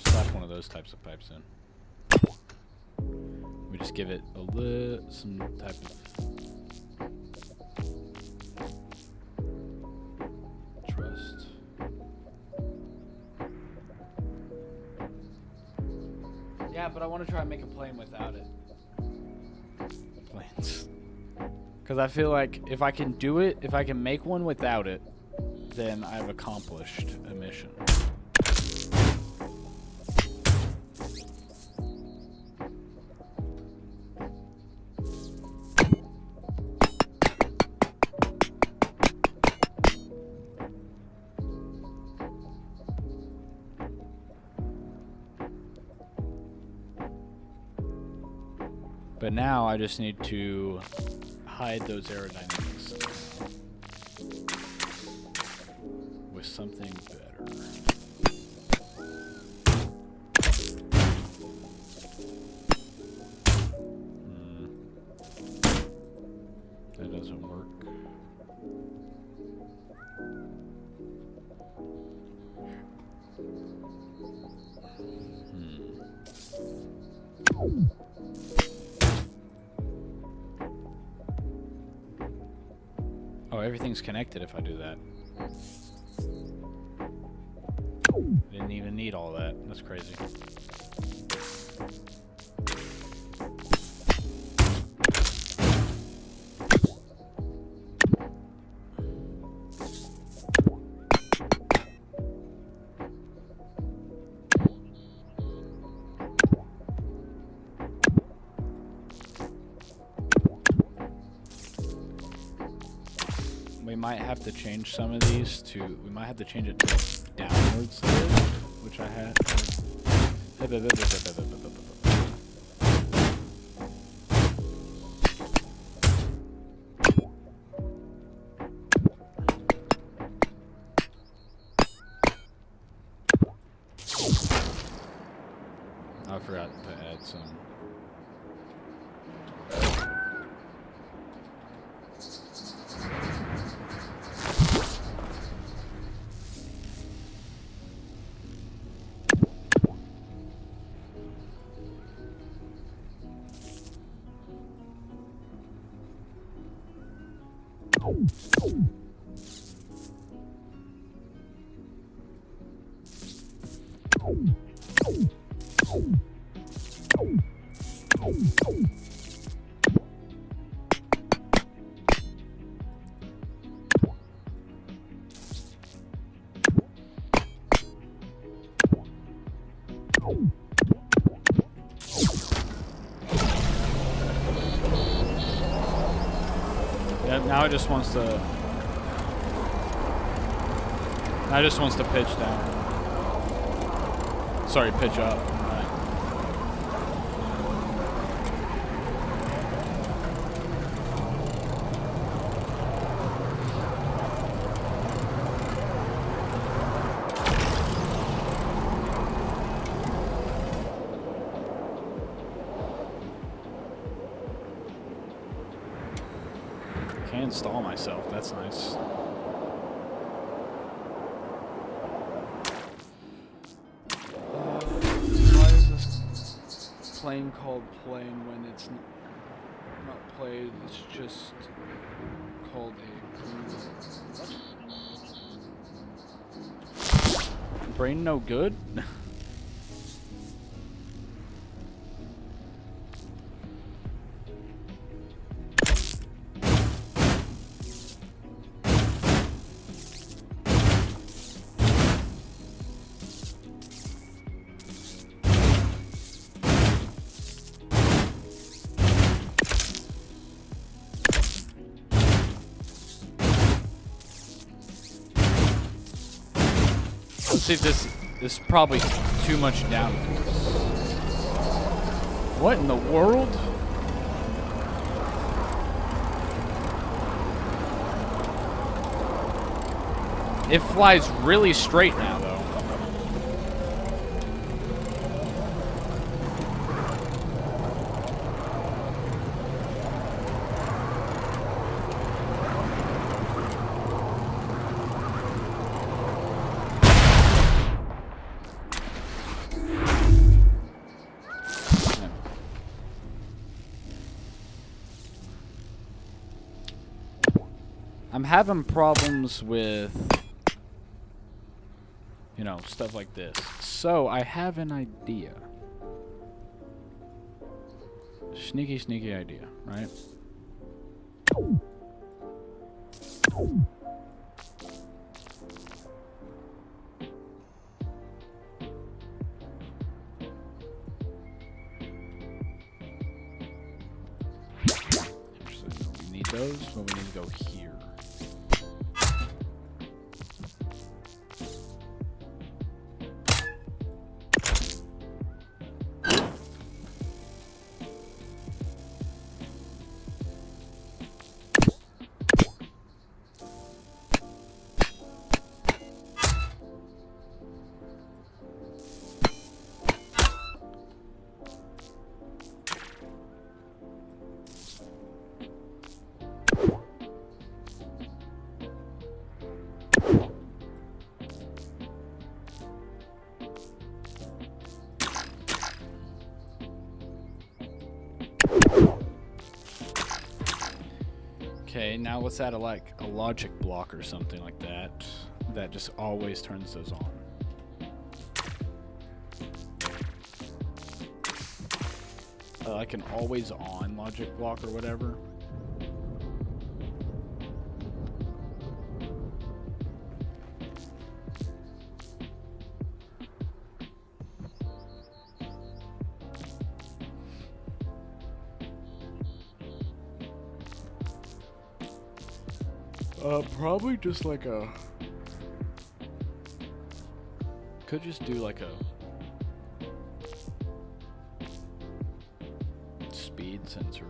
Slap one of those types of pipes in. We just give it some type of trust. Yeah, but I want to try and make a plane without it. Planes. Because I feel like if I can do it, if I can make one without it, then I've accomplished a mission. But now I just need to hide those aerodynamics with something better. That doesn't work. Oh, everything's connected if I do that. Didn't even need all that. That's crazy. We might have to change some of these to, we might have to change it to downwards, which I had. I forgot to add some. Yeah, now it just wants to. Now it just wants to pitch down. Sorry, pitch up. Right. Can't install myself. That's nice. Why is this plane called plane when it's not played? It's just called a Brain no good? Let's see if this is probably too much downforce. What in the world? It flies really straight now, though. I'm having problems with, you know, stuff like this. So I have an idea. Sneaky, sneaky idea, right? Interesting. We need those, but we need to go here. Okay, now let's add a logic block or something like that. That just always turns those on. Like an always on logic block or whatever. Probably just like a... Could just do like a... speed sensor.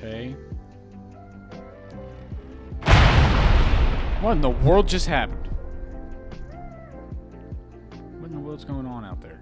Okay. What in the world just happened? What in the world's going on out there?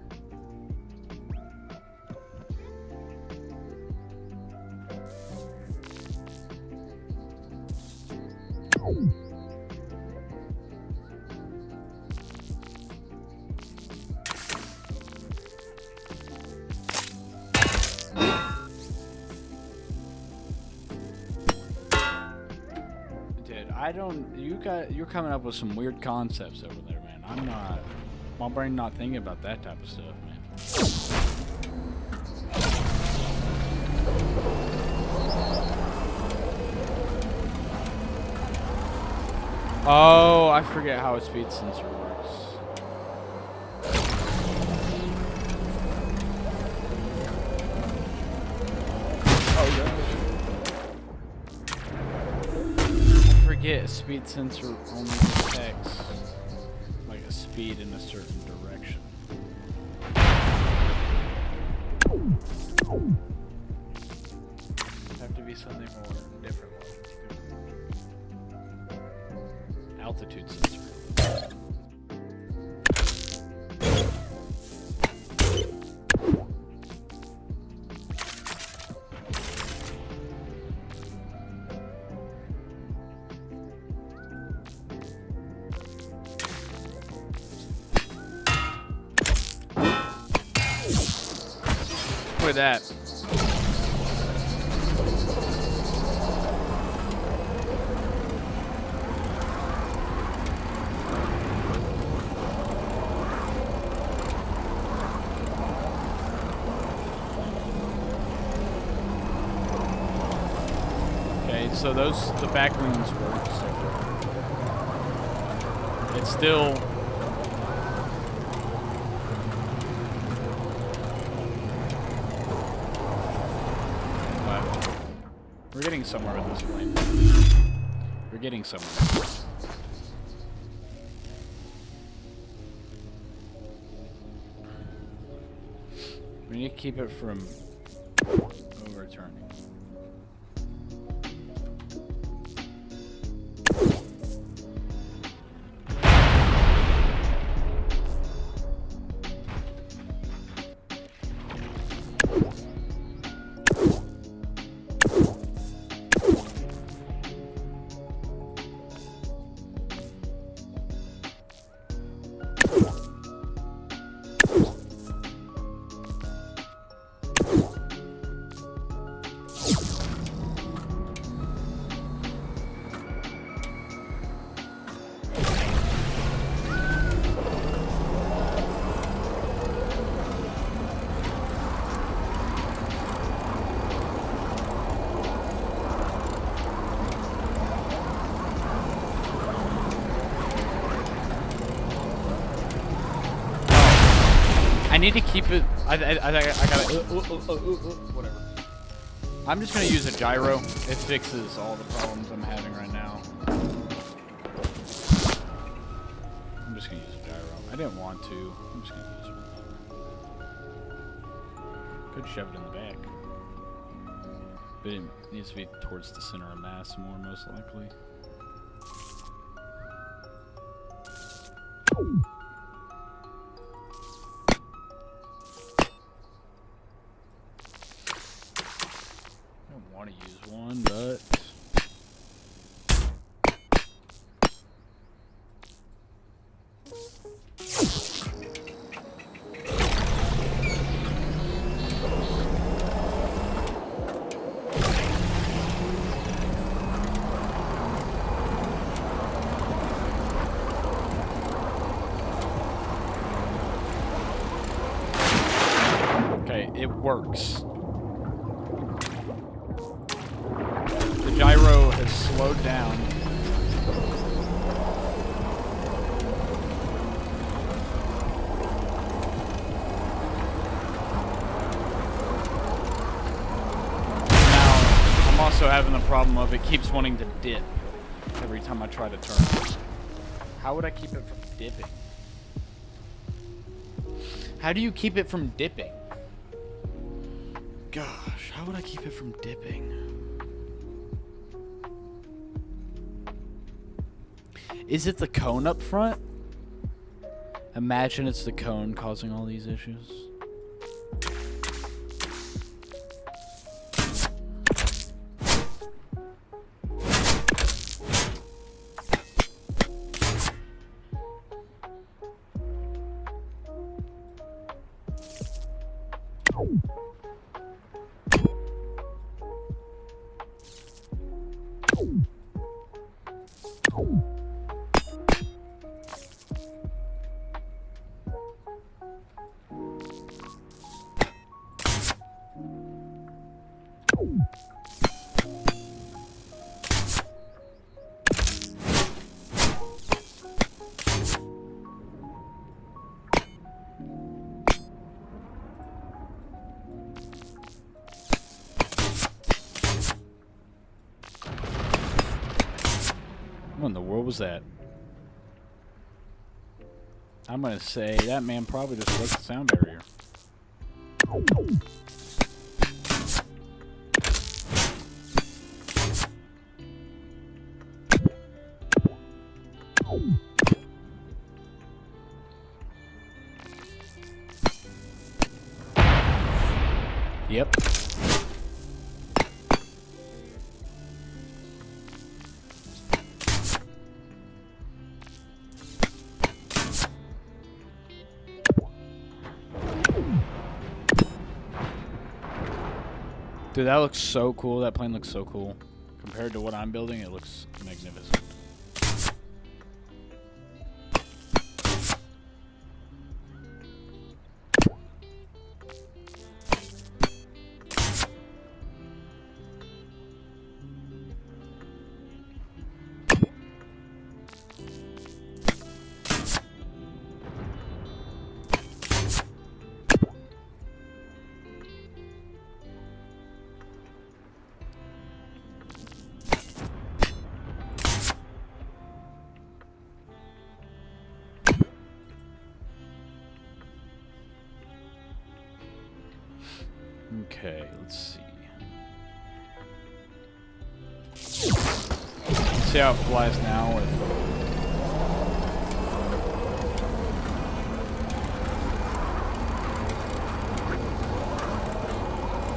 You're coming up with some weird concepts over there, man. I'm not. My brain not thinking about that type of stuff, man. Oh, I forget how a speed sensor works. Oh, yeah. I forget a speed sensor only detects like a speed in a certain direction. It'd have to be something more different. Altitude sensor. Look at that. So the back wings work. So it's still we're getting somewhere with this plane. We're getting somewhere. We need to keep it from overturning. I need to keep it. I gotta. Whatever. I'm just gonna use a gyro. It fixes all the problems I'm having right now. I'm just gonna use a gyro. I didn't want to. I'm just gonna use one. Could shove it in the back, but it needs to be towards the center of mass more, most likely. I want to use one, but okay, it works. The gyro has slowed down. Now, I'm also having the problem of it keeps wanting to dip every time I try to turn. How would I keep it from dipping? How do you keep it from dipping? Gosh, how would I keep it from dipping? Is it the cone up front? Imagine it's the cone causing all these issues. What in the world was that? I'm gonna say that man probably just broke the sound barrier. Yep. Dude, that looks so cool. That plane looks so cool. Compared to what I'm building, it looks magnificent. Okay, let's see. Let's see how it flies now with...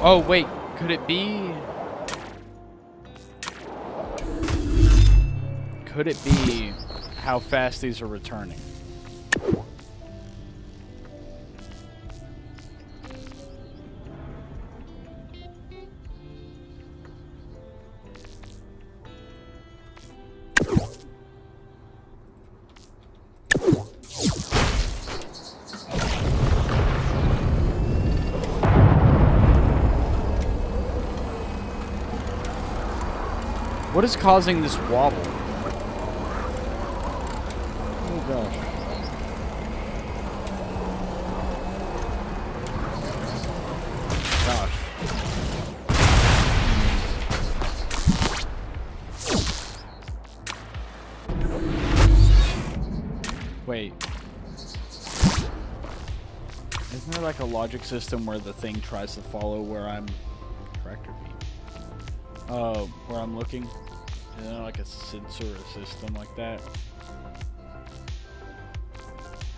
Oh, wait. Could it be... Could it be how fast these are returning? What is causing this wobble? Oh gosh. Gosh. Wait. Isn't there like a logic system where the thing tries to follow where I'm... Tractor beam. Where I'm looking? Isn't there like a sensor or system like that?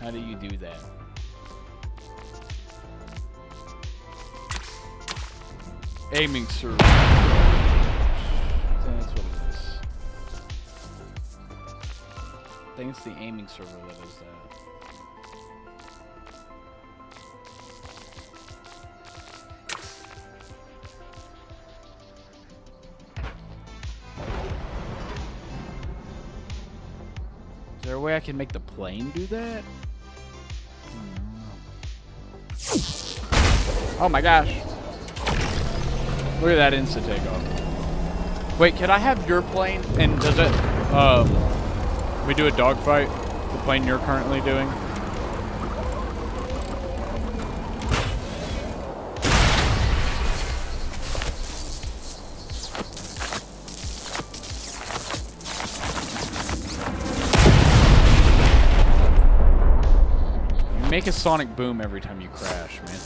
How do you do that? Aiming server. That's what it is. I think it's the aiming server that does that. Is there a way I can make the plane do that? Oh my gosh. Look at that instant takeoff. Wait, can I have your plane? And does it, we do a dogfight? The plane you're currently doing? You make a sonic boom every time you crash, man.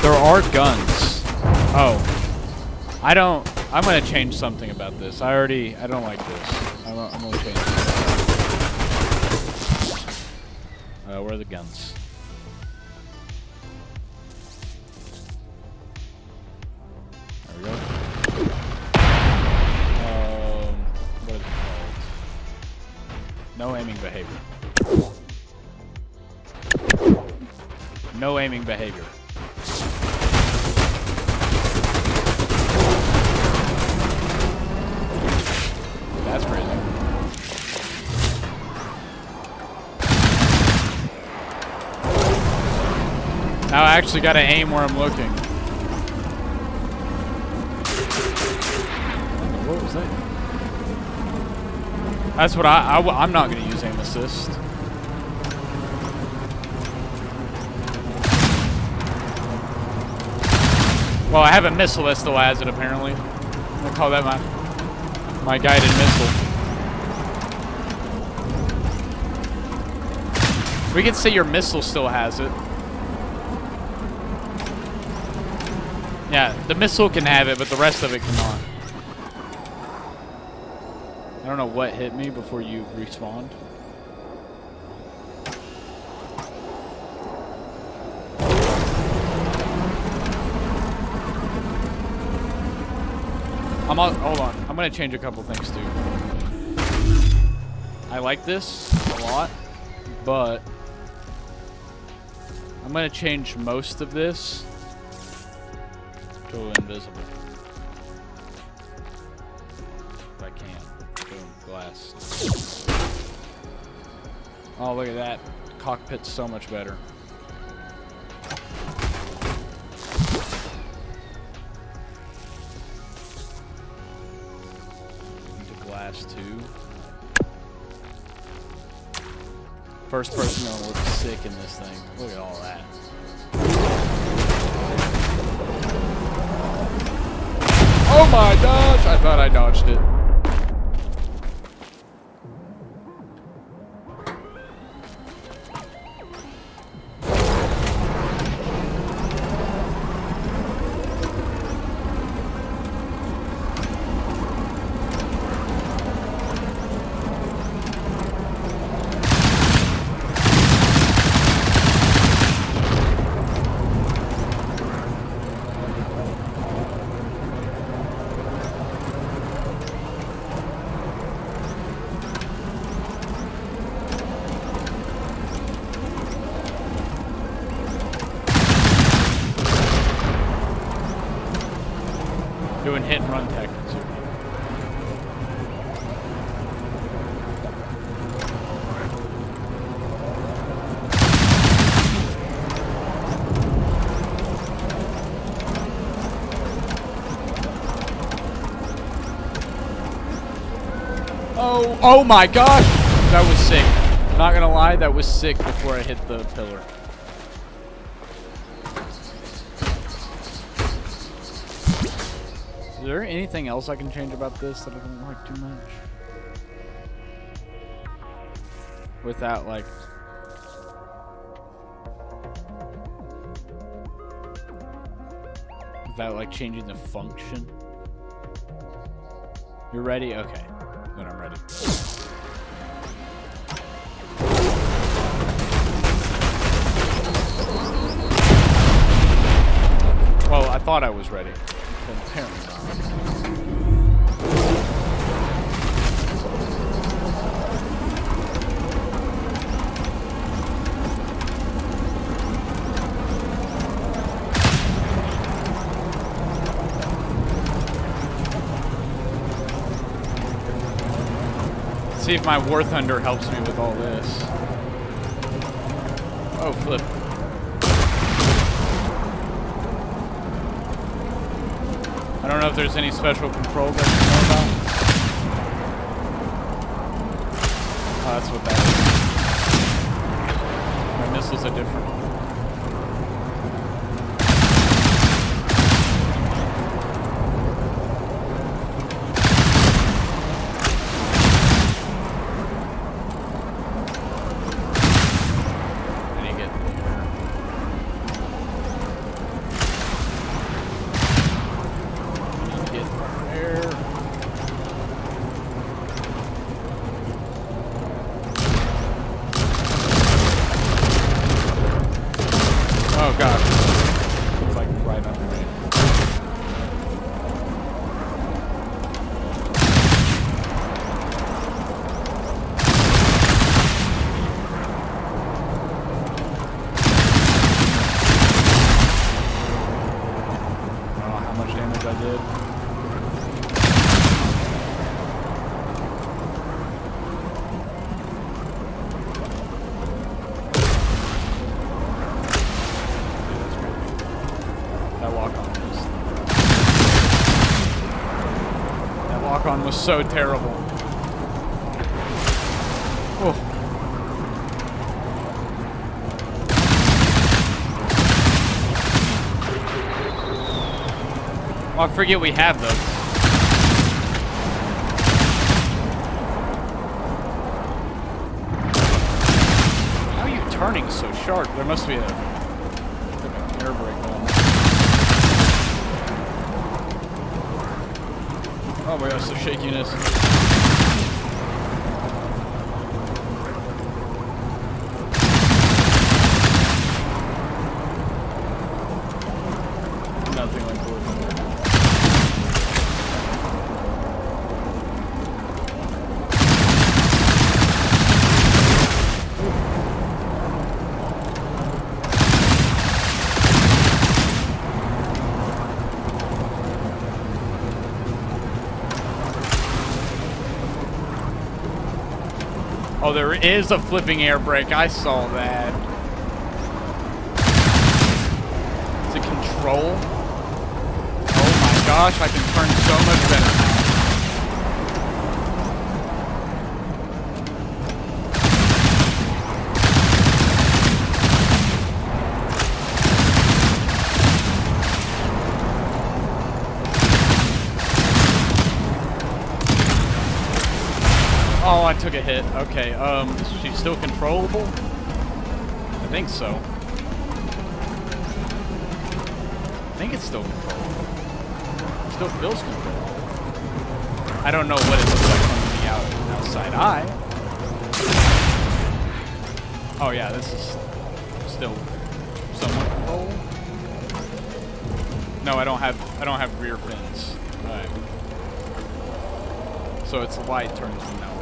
There are guns. Oh. I'm gonna change something about this. I don't like this. I'm gonna change it. Where are the guns? There we go. What is it called? No aiming behavior. No aiming behavior. That's crazy. Now I actually gotta aim where I'm looking. What was that? That's what I'm not gonna use aim assist. Well, I have a missile that still has it apparently. I'm gonna call that my guided missile. We can say your missile still has it. Yeah, the missile can have it, but the rest of it cannot. I don't know what hit me before you respawned. Hold on. I'm gonna change a couple things too. I like this a lot, but I'm gonna change most of this to invisible. If I can. Boom, glass. Oh, look at that. Cockpit's so much better. Glass 2. First person gonna look sick in this thing. Look at all that. Oh my gosh! I thought I dodged it. Doing hit and run tactics here. Oh my gosh! That was sick. Not gonna lie, that was sick before I hit the pillar. Is there anything else I can change about this that I don't like too much? Without like... without like changing the function? You're ready? Okay. Then I'm ready. Well, I thought I was ready. But apparently not. See if my War Thunder helps me with all this. Oh, flip. I don't know if there's any special controls I can know about. Oh, that's what that is. My missiles are different. Oh gosh. It's like right under me. I don't know how much damage I did. so terrible. Oh. Oh, I forget we have those. How are you turning so sharp? There must be an air brake on. Oh my gosh, the shakiness. Nothing like Forza. Oh, there is a flipping air brake. I saw that. Is it control? Oh my gosh, I can turn so much better now. Oh, I took a hit. Okay, is she still controllable? I think so. I think it's still controllable. Still feels controllable. I don't know what it looks like from the outside eye. Oh yeah, this is still somewhat controllable. No, I don't have rear fins. Right. So it's wide turns from now on.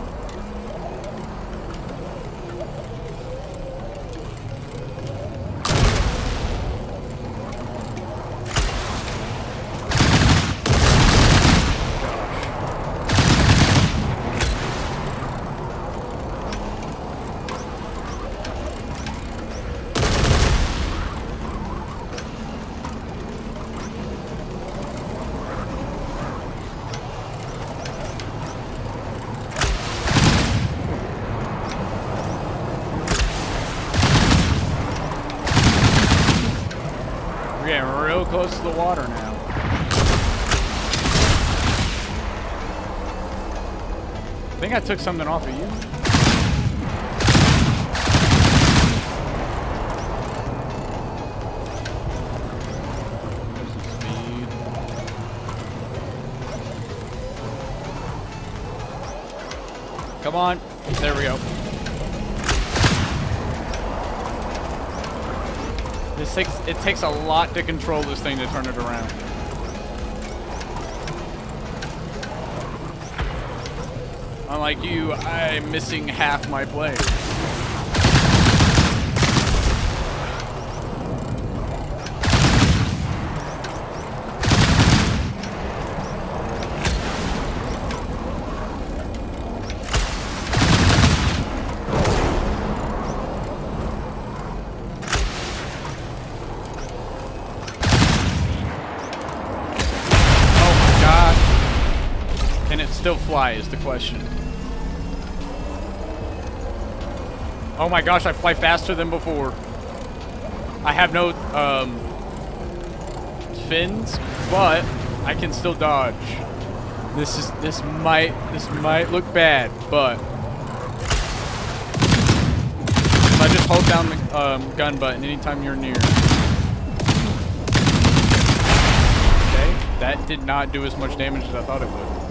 We're getting real close to the water now. I think I took something off of you. There's some speed. Come on. There we go. It takes a lot to control this thing to turn it around. Unlike you, I'm missing half my plane. Can it still fly is the question. Oh my gosh, I fly faster than before. I have no fins, but I can still dodge. This might look bad, but if I just hold down the gun button anytime you're near. Okay, that did not do as much damage as I thought it would.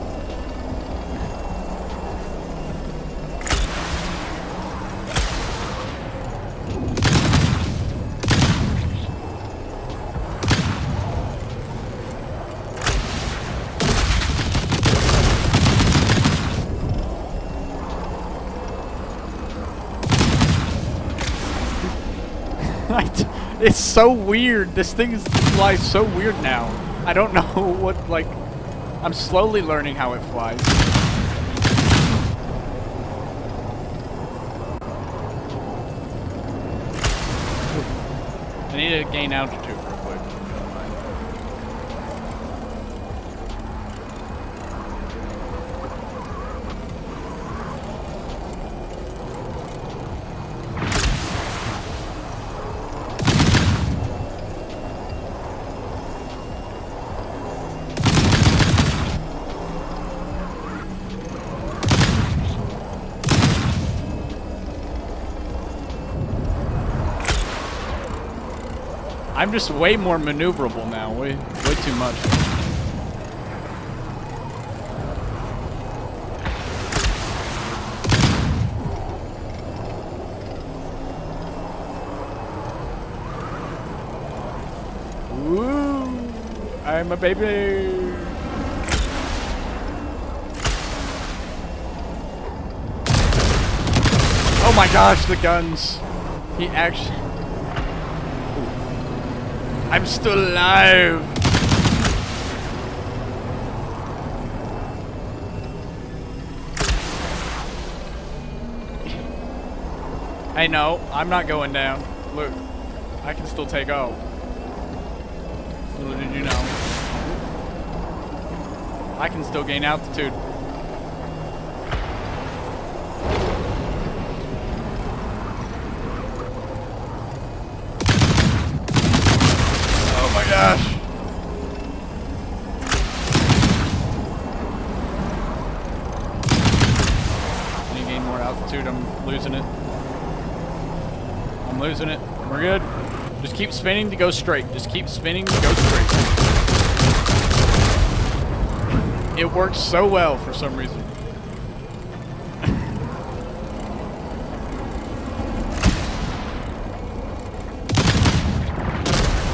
It's so weird. This thing flies so weird now. I don't know what, like, I'm slowly learning how it flies. I need to gain altitude real quick. I'm just way more maneuverable now. Way too much. Woo! I'm a baby. Oh my gosh, the guns. He actually... I'm still alive. Hey, no, I'm not going down. Look, I can still take off. Little did you know. I can still gain altitude. Oh my gosh. I need to gain more altitude. I'm losing it. I'm losing it. We're good. Just keep spinning to go straight. Just keep spinning to go straight. It works so well for some reason.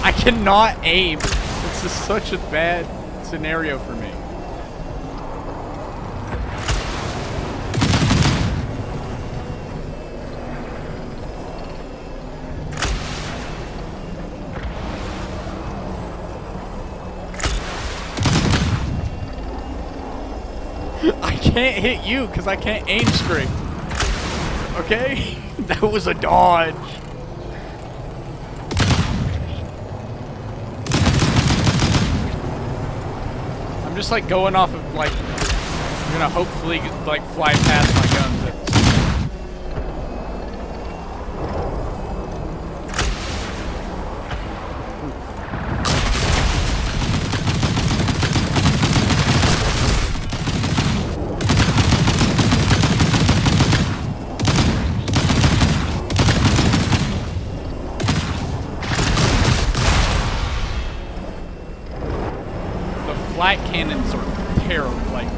I cannot aim. This is such a bad scenario for me. I can't hit you because I can't aim straight. Okay? That was a dodge. I'm just like going off of like, I'm gonna hopefully like fly past my guns. Flat cannons are terrible, like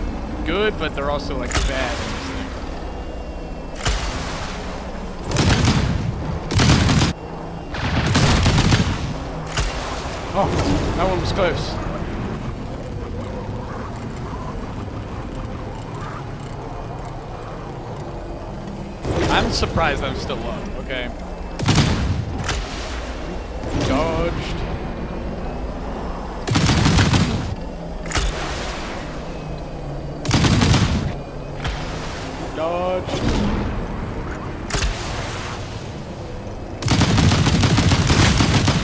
good, but they're also like bad in this thing. Oh, that one was close. I'm surprised I'm still up, okay? Dodged. Dodged.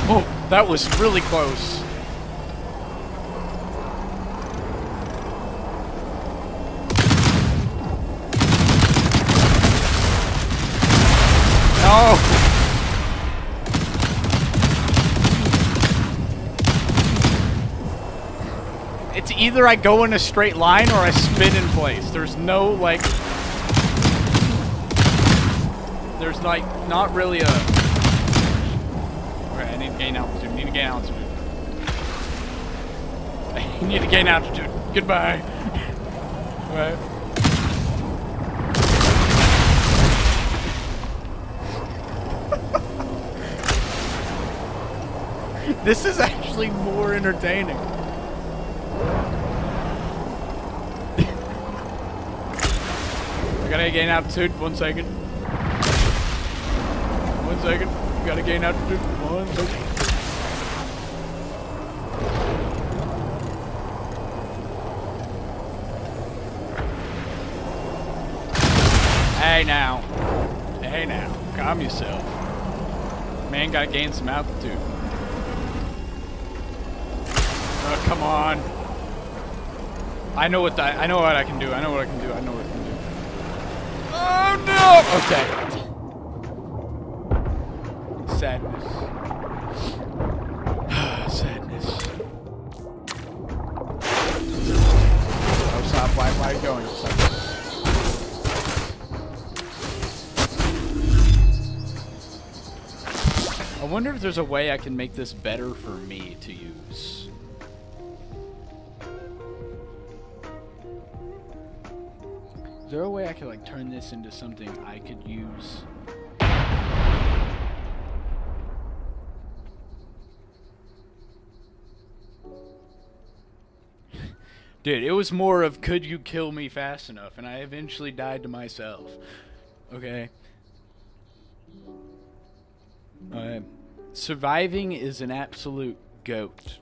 Oh, that was really close. No. It's either I go in a straight line or I spin in place. There's no like... There's like not really a... Okay, I need to gain altitude. I need to gain altitude. I need to gain altitude. Goodbye. Alright. This is actually more entertaining. I gotta gain altitude. 1 second. 1 second. Gotta gain altitude. 1 second. Hey now. Hey now. Calm yourself. Man, gotta gain some altitude. Oh, come on. I know what I know what I can do. I know what I can do. I know what I can do. Oh no! Okay. Sadness. Sadness. Oh, stop. Why are you going? Stop. I wonder if there's a way I can make this better for me to use. Is there a way I could like turn this into something I could use? Dude, it was more of could you kill me fast enough, and I eventually died to myself. Okay. Surviving is an absolute goat.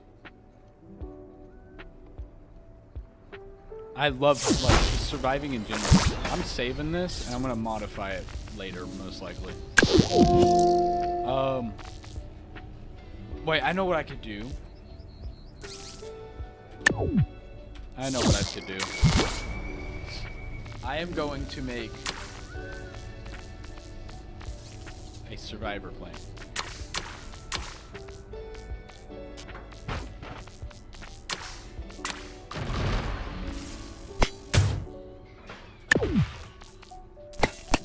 I love like just surviving in general. I'm saving this and I'm gonna modify it later, most likely. Wait, I know what I could do. I know what I could do. I am going to make a survivor plane.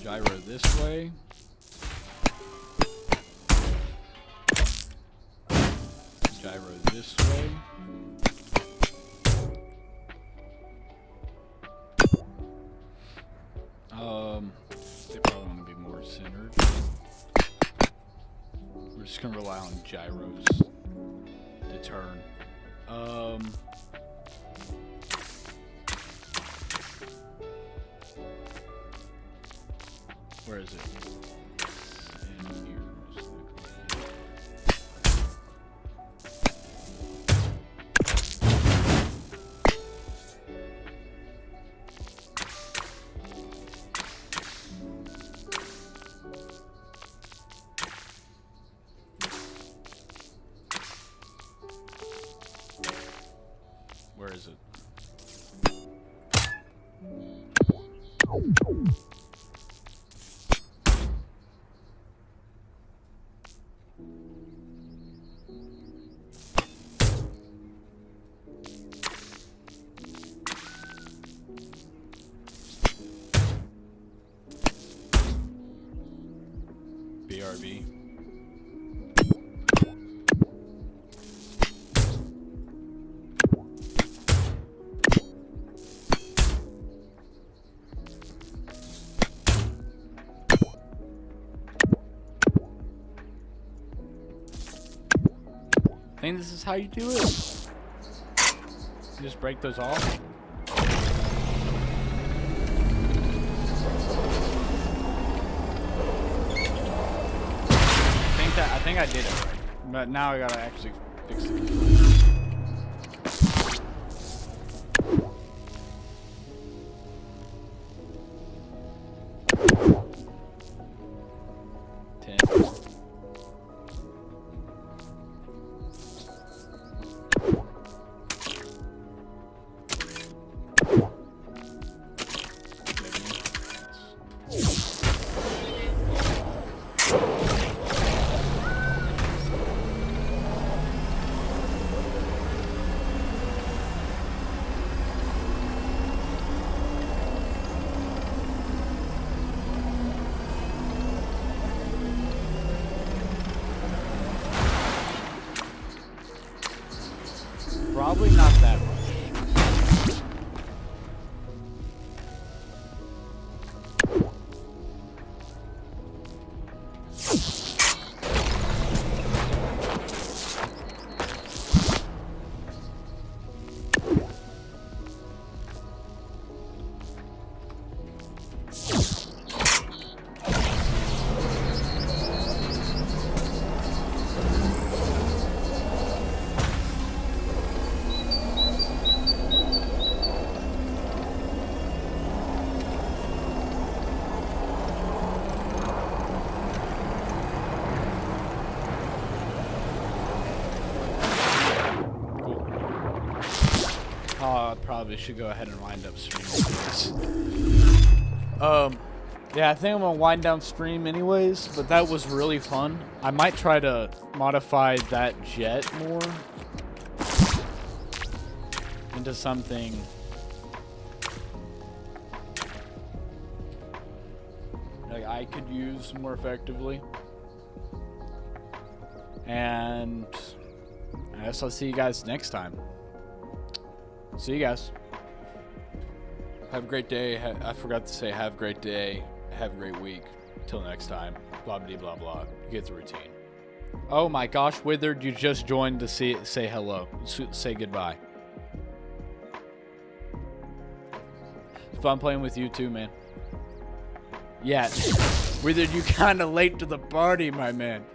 Gyro this way. Gyro this way. They probably want to be more centered. We're just gonna rely on gyros to turn. Where is it? In here. Where is it? BRB. I think this is how you do it. You just break those off. I think I did it right, but now I gotta actually fix it. Probably not that much. Probably should go ahead and wind up streaming. Yeah, I think I'm gonna wind down stream anyways, but that was really fun. I might try to modify that jet more into something like I could use more effectively. And I guess I'll see you guys next time. See you guys. Have a great day. I forgot to say have a great day. Have a great week. Till next time. Blah, blah, blah, blah. You get the routine. Oh my gosh, Withered, you just joined to say hello. Say goodbye. Fun playing with you too, man. Yeah. Withered, you kind of late to the party, my man.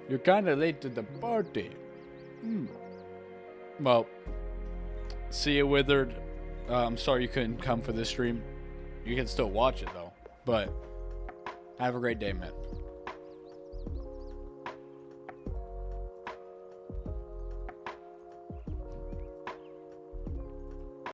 You're kind of late to the party. Well, see you, Withered. I'm sorry you couldn't come for this stream. You can still watch it, though. But have a great day, man.